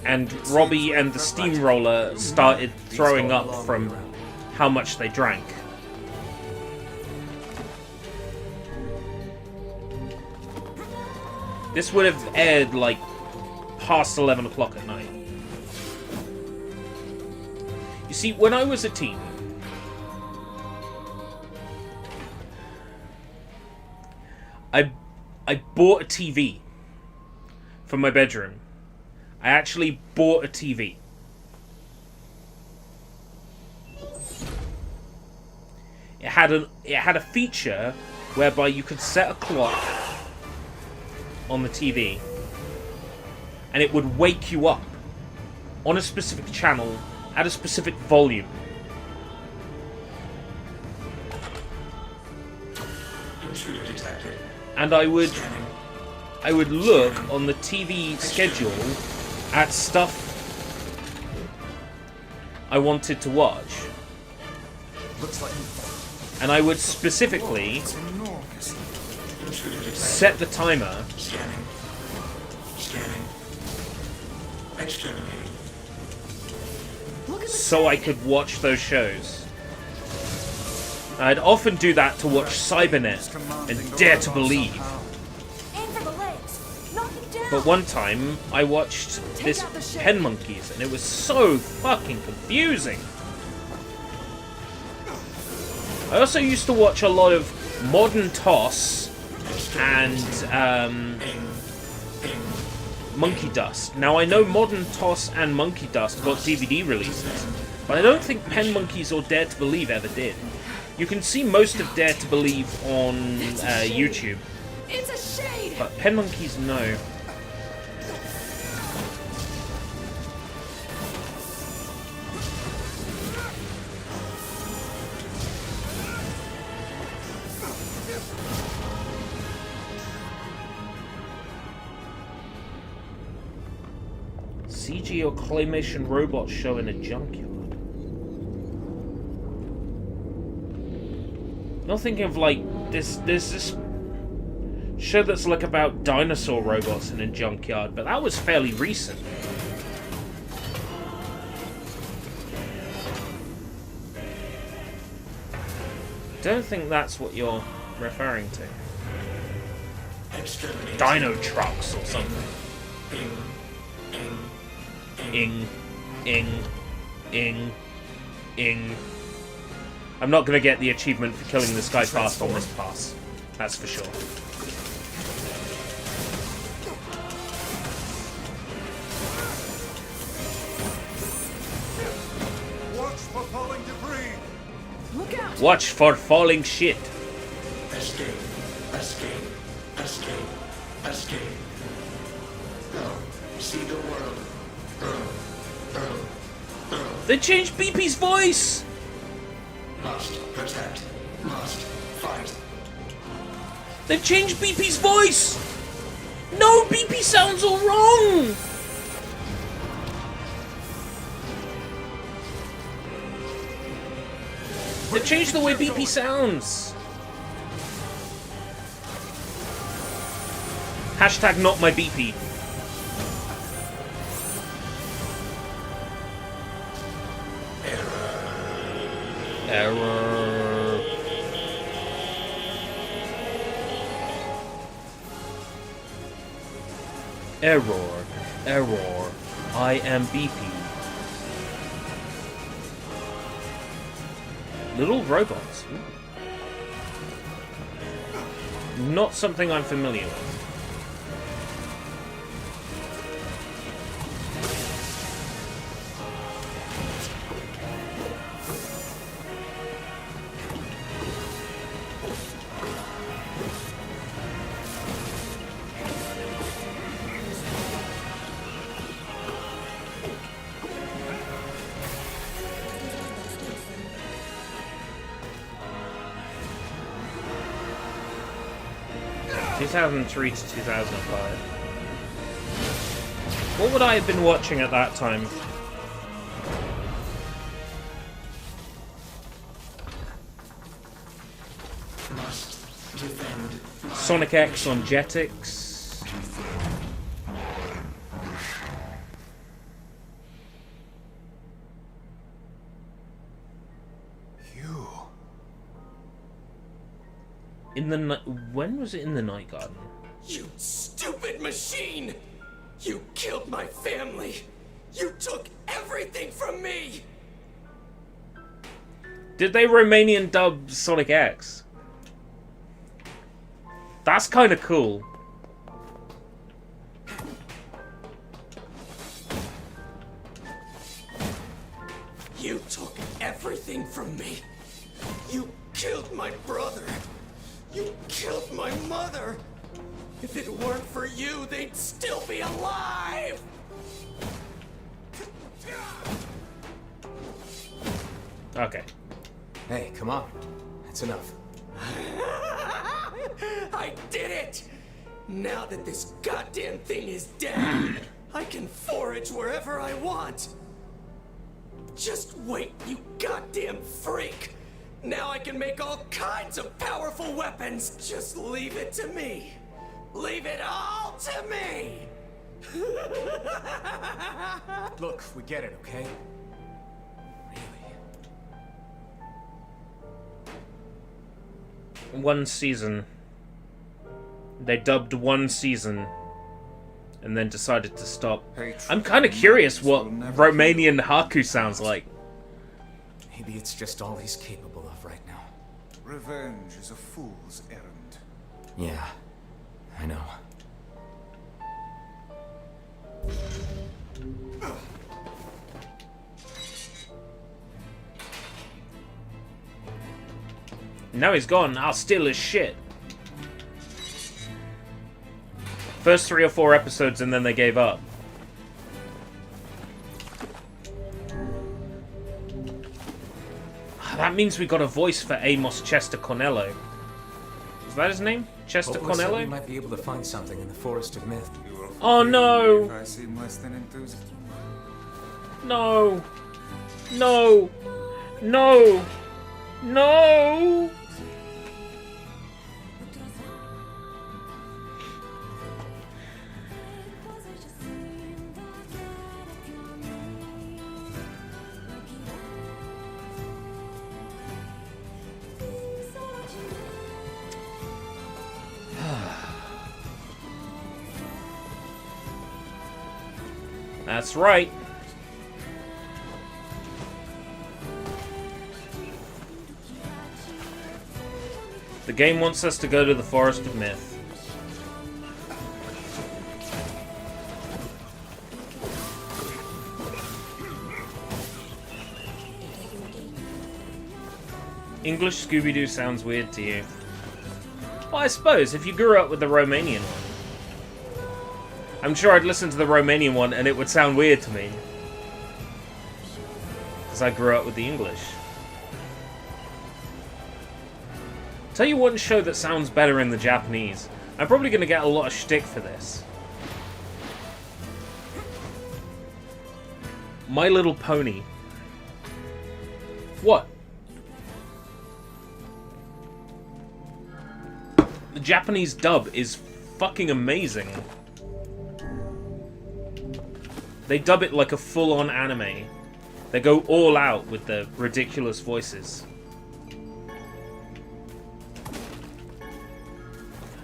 And Robbie and the steamroller started throwing up from how much they drank. This would have aired like past 11 o'clock at night. You see, when I was a teen, I bought a TV for my bedroom. I actually bought a TV. It had a feature whereby you could set a clock on the TV and it would wake you up on a specific channel at a specific volume. Intruder detected. And I would look on the TV schedule at stuff I wanted to watch. Looks like... And I would specifically set the timer Scanning. Exterminating. so I could watch those shows. I'd often do that to watch Cybernet and Dare to Believe. But one time, I watched this Pen Monkeys, and it was so fucking confusing. I also used to watch a lot of Modern Toss and Monkey Dust. Now, I know Modern Toss and Monkey Dust got DVD releases, but I don't think Pen Monkeys or Dare to Believe ever did. You can see most of Dare to Believe on YouTube. It's a shade. But Pen Monkeys, no. CG or claymation robots show in a junkyard. I'm thinking of like there's this show that's like about dinosaur robots in a junkyard, but that was fairly recent. Don't think that's what you're referring to. Dino trucks or something. Ing. I'm not going to get the achievement for killing this guy fast on this pass. That's for sure. Watch for falling debris. Look out! Watch for falling shit. Escape. No. See the world. They changed BP's voice! Must protect. Must fight. They've changed BP's voice! No, BP sounds all wrong! They changed the way BP sounds. Hashtag not my BP. Error. Error. Error. I am BP. Little robots. Ooh. Not something I'm familiar with. From 2003 to 2005. What would I have been watching at that time? Must defend. Sonic X on Jetix. You. In the when was it in the Night Garden? You stupid machine! You killed my family! You took everything from me! Did they Romanian dub Sonic X? That's kind of cool. You took everything from me. You killed my brother. You killed my mother. If it weren't for you, they'd still be alive. Okay. Hey, come on. That's enough. I did it! Now that this goddamn thing is dead, I can forage wherever I want. Just wait, you goddamn freak! Now I can make all kinds of powerful weapons! Just leave it to me! Leave it all to me! Look, we get it, okay? One season. They dubbed one season and then decided to stop. I'm kind of curious what Romanian Haku sounds like. Maybe it's just all he's capable of right now. Revenge is a fool's errand. Yeah, I know. Now he's gone, I'll steal his shit. First 3 or 4 episodes and then they gave up. That means we got a voice for Amos Chester Cornello. Is that his name? Chester Cornello? We might be able to find something in the Forest of Myth. Oh no! If I seem less than enthusiastic. No! No! No! No! That's right. The game wants us to go to the Forest of Myth. English Scooby-Doo sounds weird to you. Well, I suppose if you grew up with the Romanian one. I'm sure I'd listen to the Romanian one and it would sound weird to me. Because I grew up with the English. Tell you one show that sounds better in the Japanese. I'm probably going to get a lot of shtick for this. My Little Pony. What? The Japanese dub is fucking amazing. They dub it like a full-on anime. They go all out with the ridiculous voices.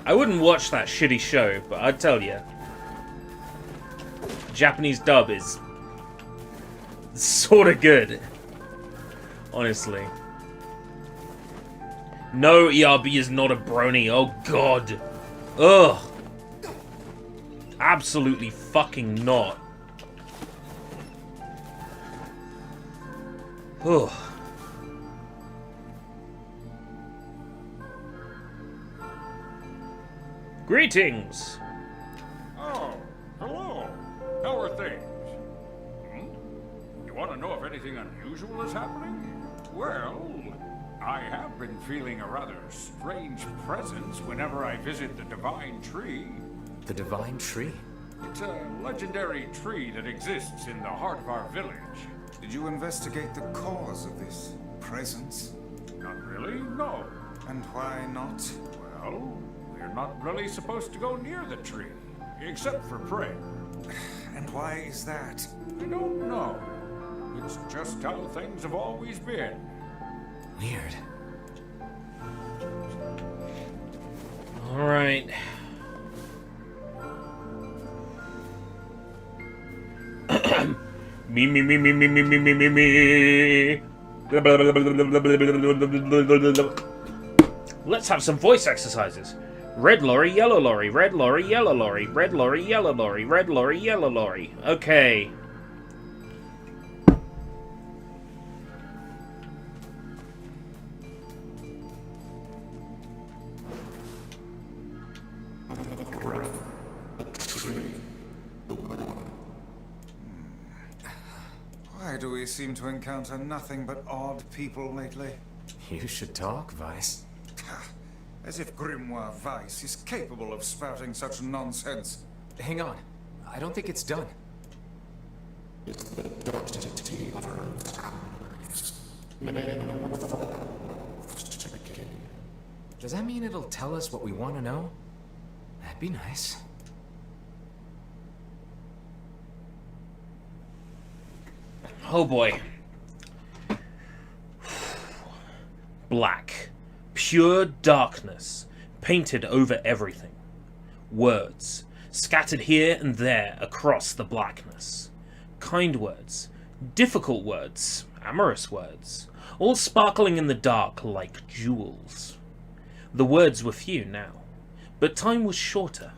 I wouldn't watch that shitty show, but I'd tell you, Japanese dub is sort of good, honestly. No, ERB is not a brony. Oh god. Ugh. Absolutely fucking not. Ugh. Greetings. Oh, hello. How are things? You want to know if anything unusual is happening? Well, I have been feeling a rather strange presence whenever I visit the Divine Tree. The Divine Tree? It's a legendary tree that exists in the heart of our village. Did you investigate the cause of this presence? Not really, no. And why not? Well, we're not really supposed to go near the tree, except for prayer. And why is that? I don't know. It's just how things have always been. Weird. Alright. Me. Let's have some voice exercises. Red lorry, yellow lorry, red lorry, yellow lorry, red lorry, yellow lorry, red lorry, yellow lorry. Okay. Why do we seem to encounter nothing but odd people lately? You should talk, Vice. As if Grimoire Vice is capable of spouting such nonsense. Hang on. I don't think it's done. Does that mean it'll tell us what we want to know? That'd be nice. Oh boy. Black. Pure darkness. Painted over everything. Words. Scattered here and there across the blackness. Kind words. Difficult words. Amorous words. All sparkling in the dark like jewels. The words were few now, but time was shorter.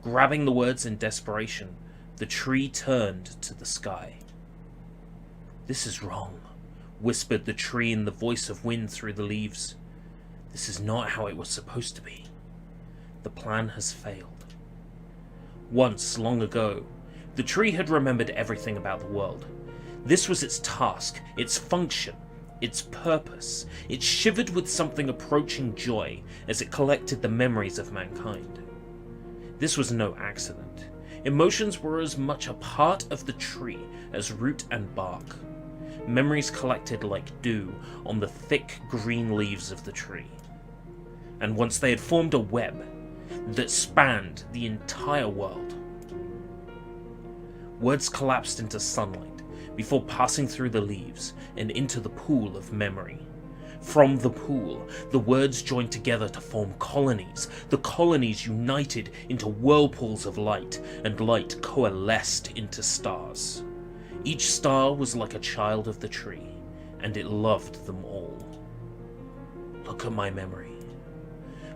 Grabbing the words in desperation, the tree turned to the sky. "This is wrong," whispered the tree in the voice of wind through the leaves. "This is not how it was supposed to be. The plan has failed." Once, long ago, the tree had remembered everything about the world. This was its task, its function, its purpose. It shivered with something approaching joy as it collected the memories of mankind. This was no accident. Emotions were as much a part of the tree as root and bark. Memories collected like dew on the thick green leaves of the tree. And once they had formed a web that spanned the entire world. Words collapsed into sunlight before passing through the leaves and into the pool of memory. From the pool, the words joined together to form colonies. The colonies united into whirlpools of light, and light coalesced into stars. Each star was like a child of the tree, and it loved them all. Look at my memory.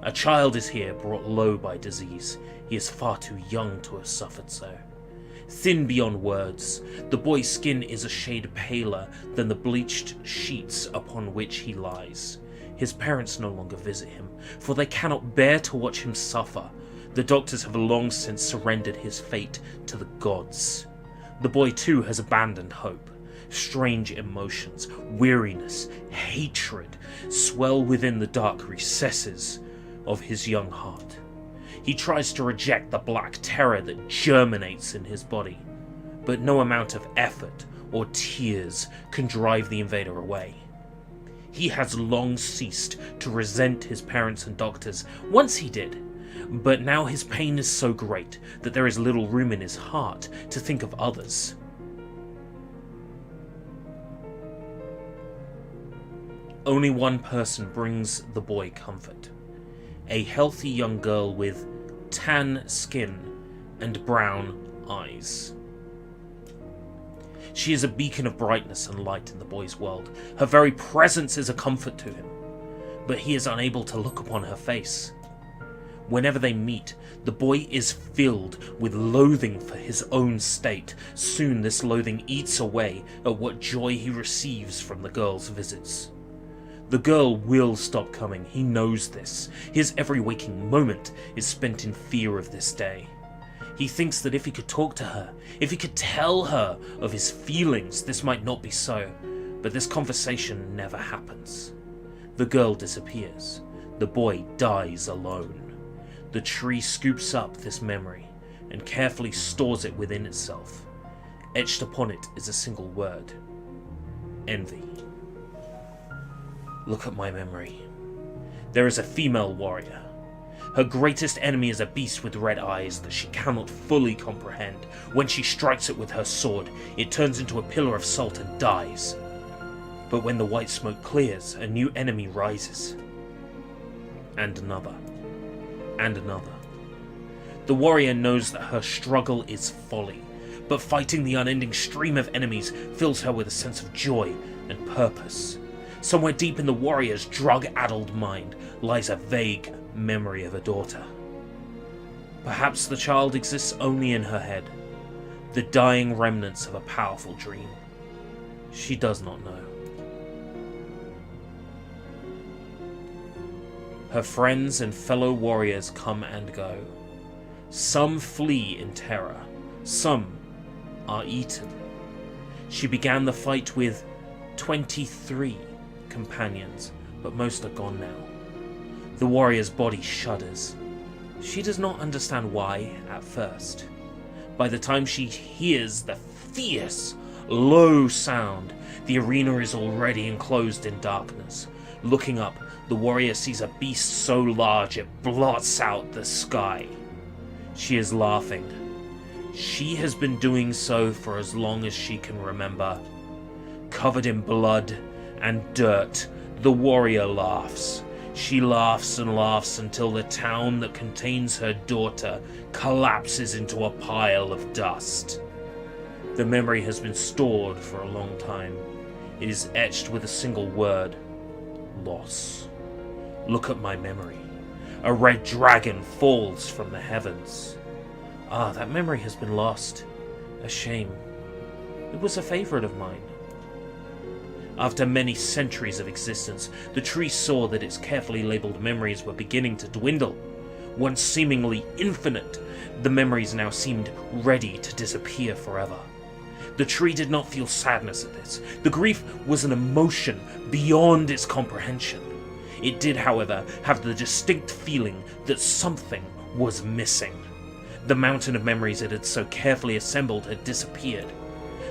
A child is here, brought low by disease. He is far too young to have suffered so. Thin beyond words, the boy's skin is a shade paler than the bleached sheets upon which he lies. His parents no longer visit him, for they cannot bear to watch him suffer. The doctors have long since surrendered his fate to the gods. The boy too has abandoned hope. Strange emotions, weariness, hatred swell within the dark recesses of his young heart. He tries to reject the black terror that germinates in his body, but no amount of effort or tears can drive the invader away. He has long ceased to resent his parents and doctors. Once he did, but now his pain is so great that there is little room in his heart to think of others. Only one person brings the boy comfort. A healthy young girl with tan skin and brown eyes. She is a beacon of brightness and light in the boy's world. Her very presence is a comfort to him, but he is unable to look upon her face. Whenever they meet, the boy is filled with loathing for his own state. Soon this loathing eats away at what joy he receives from the girl's visits. The girl will stop coming, he knows this. His every waking moment is spent in fear of this day. He thinks that if he could talk to her, if he could tell her of his feelings, this might not be so, but this conversation never happens. The girl disappears. The boy dies alone. The tree scoops up this memory and carefully stores it within itself. Etched upon it is a single word: envy. Look at my memory. There is a female warrior. Her greatest enemy is a beast with red eyes that she cannot fully comprehend. When she strikes it with her sword, it turns into a pillar of salt and dies. But when the white smoke clears, a new enemy rises. And another. And another. The warrior knows that her struggle is folly, but fighting the unending stream of enemies fills her with a sense of joy and purpose. Somewhere deep in the warrior's drug-addled mind lies a vague memory of a daughter. Perhaps the child exists only in her head, the dying remnants of a powerful dream. She does not know. Her friends and fellow warriors come and go. Some flee in terror, some are eaten. She began the fight with 23 companions, but most are gone now. The warrior's body shudders. She does not understand why at first. By the time she hears the fierce, low sound, the arena is already enclosed in darkness. Looking up, the warrior sees a beast so large it blots out the sky. She is laughing. She has been doing so for as long as she can remember. Covered in blood and dirt, the warrior laughs. She laughs and laughs until the town that contains her daughter collapses into a pile of dust. The memory has been stored for a long time. It is etched with a single word: loss. Look at my memory. A red dragon falls from the heavens. Ah, that memory has been lost. A shame. It was a favorite of mine. After many centuries of existence, the tree saw that its carefully labeled memories were beginning to dwindle. Once seemingly infinite, the memories now seemed ready to disappear forever. The tree did not feel sadness at this. The grief was an emotion beyond its comprehension. It did, however, have the distinct feeling that something was missing. The mountain of memories it had so carefully assembled had disappeared.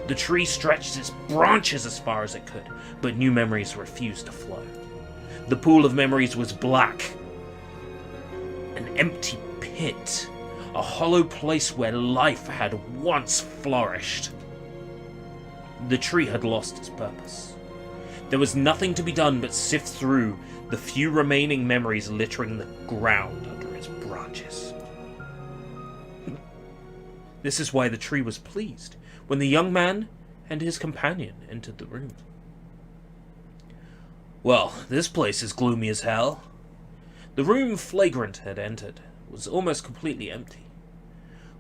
The tree stretched its branches as far as it could, but new memories refused to flow. The pool of memories was black. An empty pit. A hollow place where life had once flourished. The tree had lost its purpose. There was nothing to be done but sift through the few remaining memories littering the ground under its branches. This is why the tree was pleased when the young man and his companion entered the room. Well, this place is gloomy as hell. The room Flagrant had entered was almost completely empty.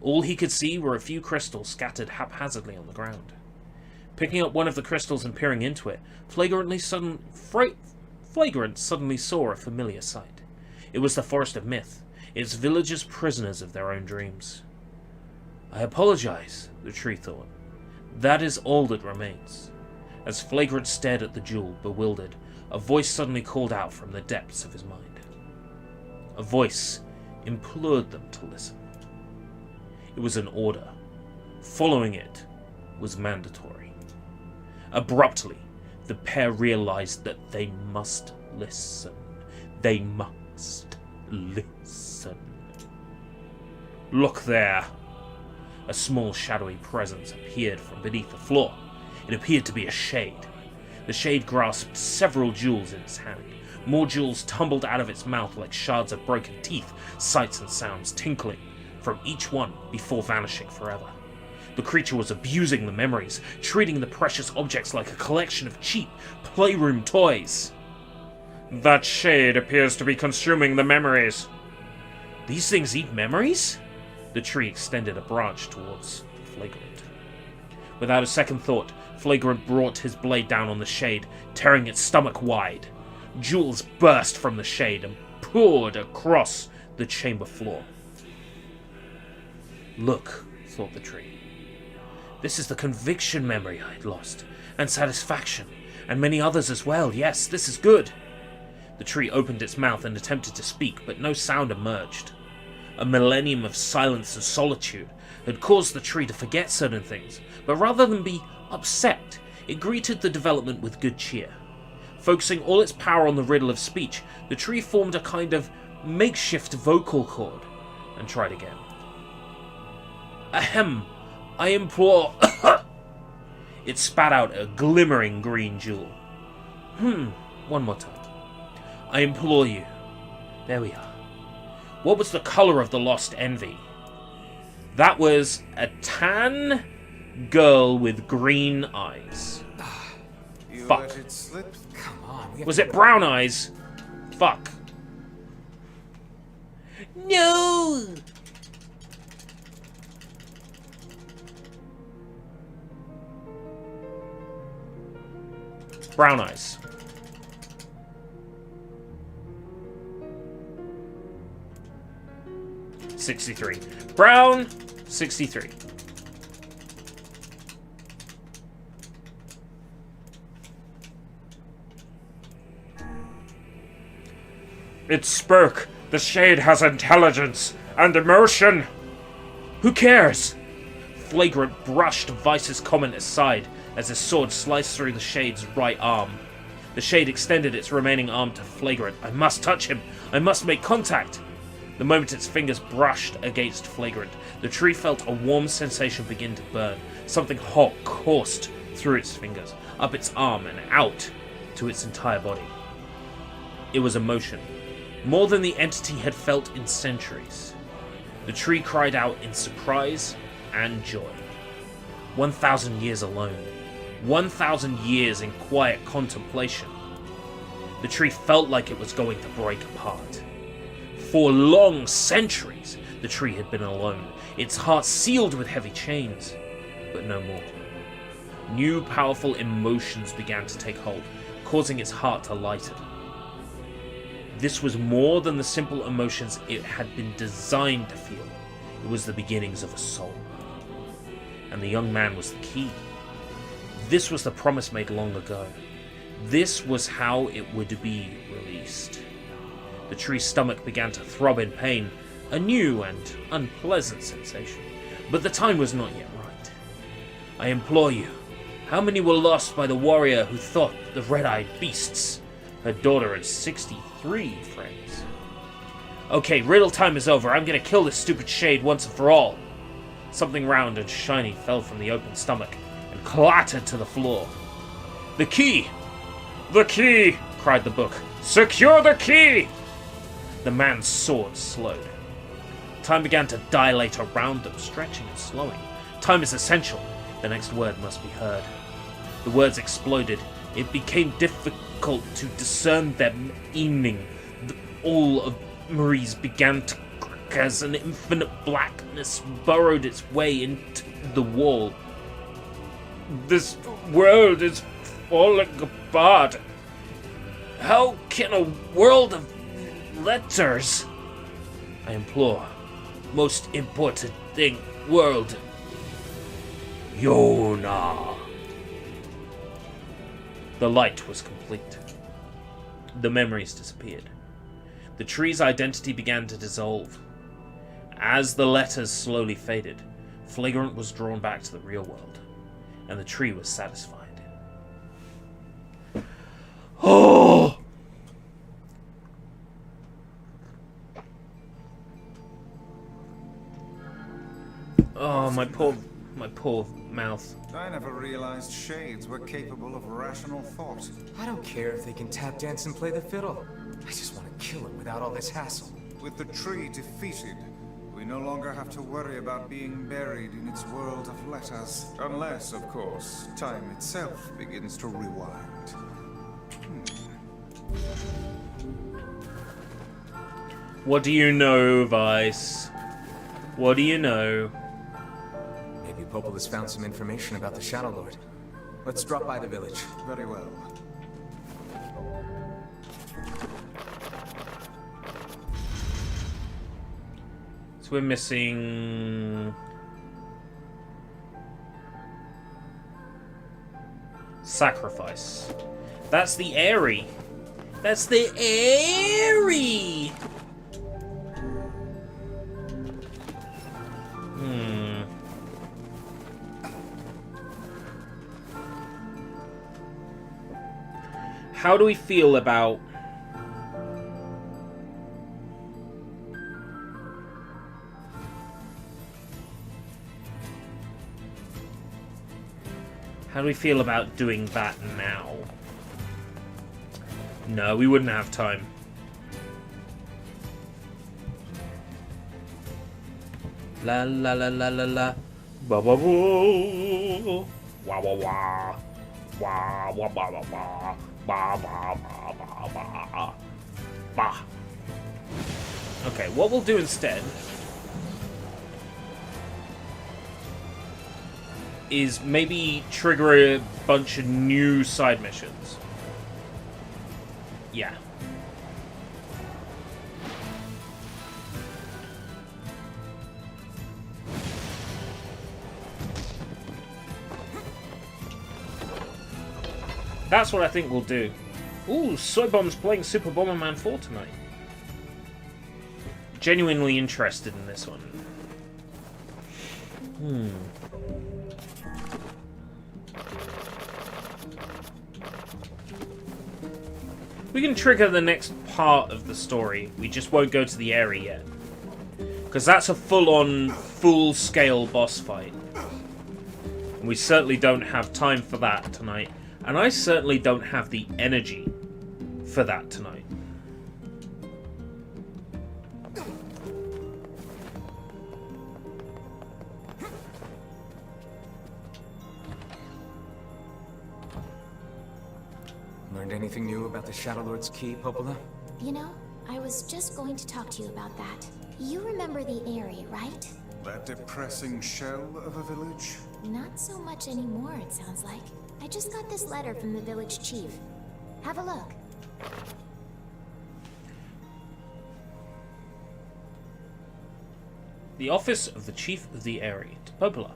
All he could see were a few crystals scattered haphazardly on the ground. Picking up one of the crystals and peering into it, Flagrant suddenly saw a familiar sight. It was the Forest of Myth, its villagers prisoners of their own dreams. I apologize, the tree thought. That is all that remains. As Flagrant stared at the jewel, bewildered, a voice suddenly called out from the depths of his mind. A voice implored them to listen. It was an order. Following it was mandatory. Abruptly, the pair realized that they must listen. They must listen. Look there. A small shadowy presence appeared from beneath the floor. It appeared to be a shade. The shade grasped several jewels in its hand. More jewels tumbled out of its mouth like shards of broken teeth, sights and sounds tinkling from each one before vanishing forever. The creature was abusing the memories, treating the precious objects like a collection of cheap playroom toys. That shade appears to be consuming the memories. These things eat memories? The tree extended a branch towards Flagrant. Without a second thought, Flagrant brought his blade down on the shade, tearing its stomach wide. Jewels burst from the shade and poured across the chamber floor. Look, thought the tree. This is the conviction memory I had lost, and satisfaction, and many others as well. Yes, this is good. The tree opened its mouth and attempted to speak, but no sound emerged. A millennium of silence and solitude had caused the tree to forget certain things, but rather than be upset, it greeted the development with good cheer. Focusing all its power on the riddle of speech, the tree formed a kind of makeshift vocal cord and tried again. Ahem, I implore... It spat out a glimmering green jewel. One more time. I implore you. There we are. What was the colour of the lost envy? That was a tan girl with green eyes. You Fuck. let it slip? Come on. Was it brown eyes? Fuck. No! Brown eyes. $63. Brown, $63. It spoke. The shade has intelligence and emotion. Who cares? Flagrant brushed Vice's comment aside as his sword sliced through the shade's right arm. The shade extended its remaining arm to Flagrant. I must touch him. I must make contact. The moment its fingers brushed against Flagrant, the tree felt a warm sensation begin to burn. Something hot coursed through its fingers, up its arm and out to its entire body. It was emotion, more than the entity had felt in centuries. The tree cried out in surprise and joy. 1,000 years alone. 1,000 years in quiet contemplation. The tree felt like it was going to break apart. For long centuries, the tree had been alone, its heart sealed with heavy chains, but no more. New powerful emotions began to take hold, causing its heart to lighten. This was more than the simple emotions it had been designed to feel. It was the beginnings of a soul. And the young man was the key. This was the promise made long ago. This was how it would be released. The tree's stomach began to throb in pain, a new and unpleasant sensation. But the time was not yet right. I implore you, how many were lost by the warrior who thought the red-eyed beasts? Her daughter had 63 friends. Okay, riddle time is over. I'm gonna kill this stupid shade once and for all. Something round and shiny fell from the open stomach and clattered to the floor. The key! The key! Cried the book. Secure the key! The man's sword slowed. Time began to dilate around them, stretching and slowing. Time is essential. The next word must be heard. The words exploded. It became difficult to discern their meaning. All of Marie's began to crack as an infinite blackness burrowed its way into the wall. This world is falling apart. How can a world of letters? I implore, most important thing, world. Yona. The light was complete. The memories disappeared. The tree's identity began to dissolve. As the letters slowly faded, Flagrant was drawn back to the real world, and the tree was satisfied. Oh! Oh, my poor mouth. I never realized shades were capable of rational thought. I don't care if they can tap dance and play the fiddle. I just want to kill him without all this hassle. With the tree defeated, we no longer have to worry about being buried in its world of letters. Unless, of course, time itself begins to rewind. What do you know, Vice? What do you know? Maybe Popola's found some information about the Shadow Lord. Let's drop by the village. Very well. So we're missing... Sacrifice. That's the Airy. That's the Airy! How do we feel about... How do we feel about doing that now? No, we wouldn't have time. La la la la la la. Ba ba boo. Wah wah wah. Wah wah ba ba ba. Ba ba ba ba ba. Ba. Okay, what we'll do instead is maybe trigger a bunch of new side missions. Yeah. That's what I think we'll do. Ooh, Soy Bomb's playing Super Bomberman 4 tonight. Genuinely interested in this one. We can trigger the next part of the story. We just won't go to the area yet. Because that's a full-on, full-scale boss fight. And we certainly don't have time for that tonight. And I certainly don't have the energy for that tonight. Learned anything new about the Shadow Lord's key, Popola? You know, I was just going to talk to you about that. You remember the area, right? That depressing shell of a village? Not so much anymore, it sounds like. I just got this letter from the village chief. Have a look. The office of the chief of the area, to Popola.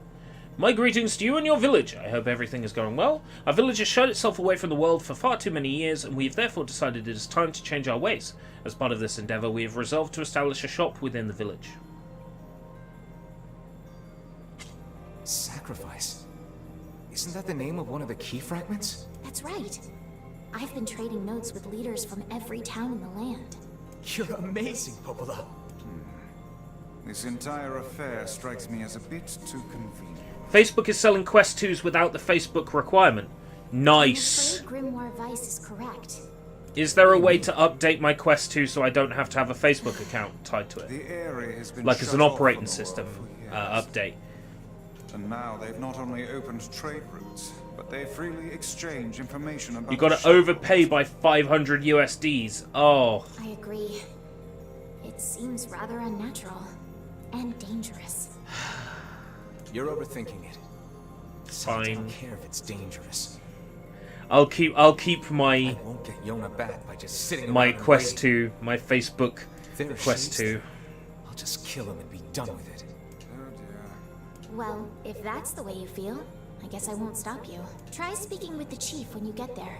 My greetings to you and your village. I hope everything is going well. Our village has shut itself away from the world for far too many years, and we have therefore decided it is time to change our ways. As part of this endeavour, we have resolved to establish a shop within the village. Sacrifice? Isn't that the name of one of the key fragments? That's right. I've been trading notes with leaders from every town in the land. You're amazing, Popola. This entire affair strikes me as a bit too convenient. Facebook is selling Quest 2s without the Facebook requirement. Nice. I'm afraid Grimoire Vice is correct. Is there a way to update my Quest 2 so I don't have to have a Facebook account tied to it? The area has been like as an operating system update. And now they've not only opened trade routes, but they freely exchange information about... You gotta overpay by 500 USDs. Oh. I agree. It seems rather unnatural. And dangerous. You're overthinking it. Fine. I don't care if it's dangerous. I'll keep my... I won't get Yona back by just sitting my around Quest waiting. 2, my Facebook Quest 2. I'll just kill him and be done with it. Well, if that's the way you feel, I guess I won't stop you. Try speaking with the chief when you get there.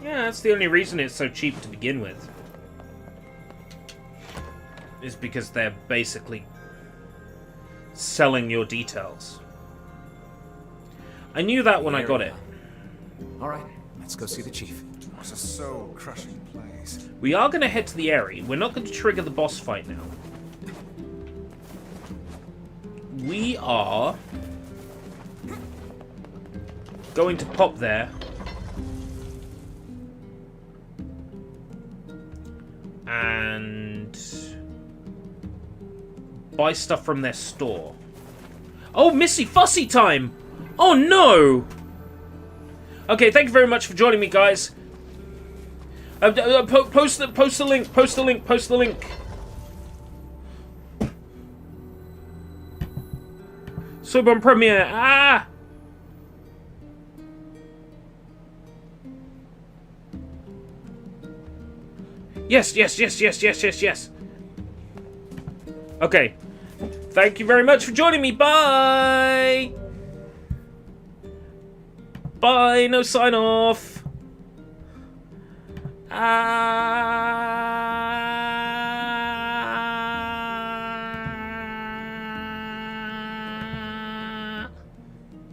Yeah, that's the only reason it's so cheap to begin with. Is because they're basically selling your details. I knew that when I got it. Alright, let's go see the chief. What a soul-crushing place. We are going to head to the area. We're not going to trigger the boss fight now. We are going to pop there. And buy stuff from their store. Oh, Missy Fussy time! Oh no! Okay, thank you very much for joining me, guys. Post the link. Post the link. Post the link. Subon Premiere. Ah! Yes, yes, yes, yes, yes, yes, yes. Okay. Thank you very much for joining me. Bye! Bye, no sign off. Ah.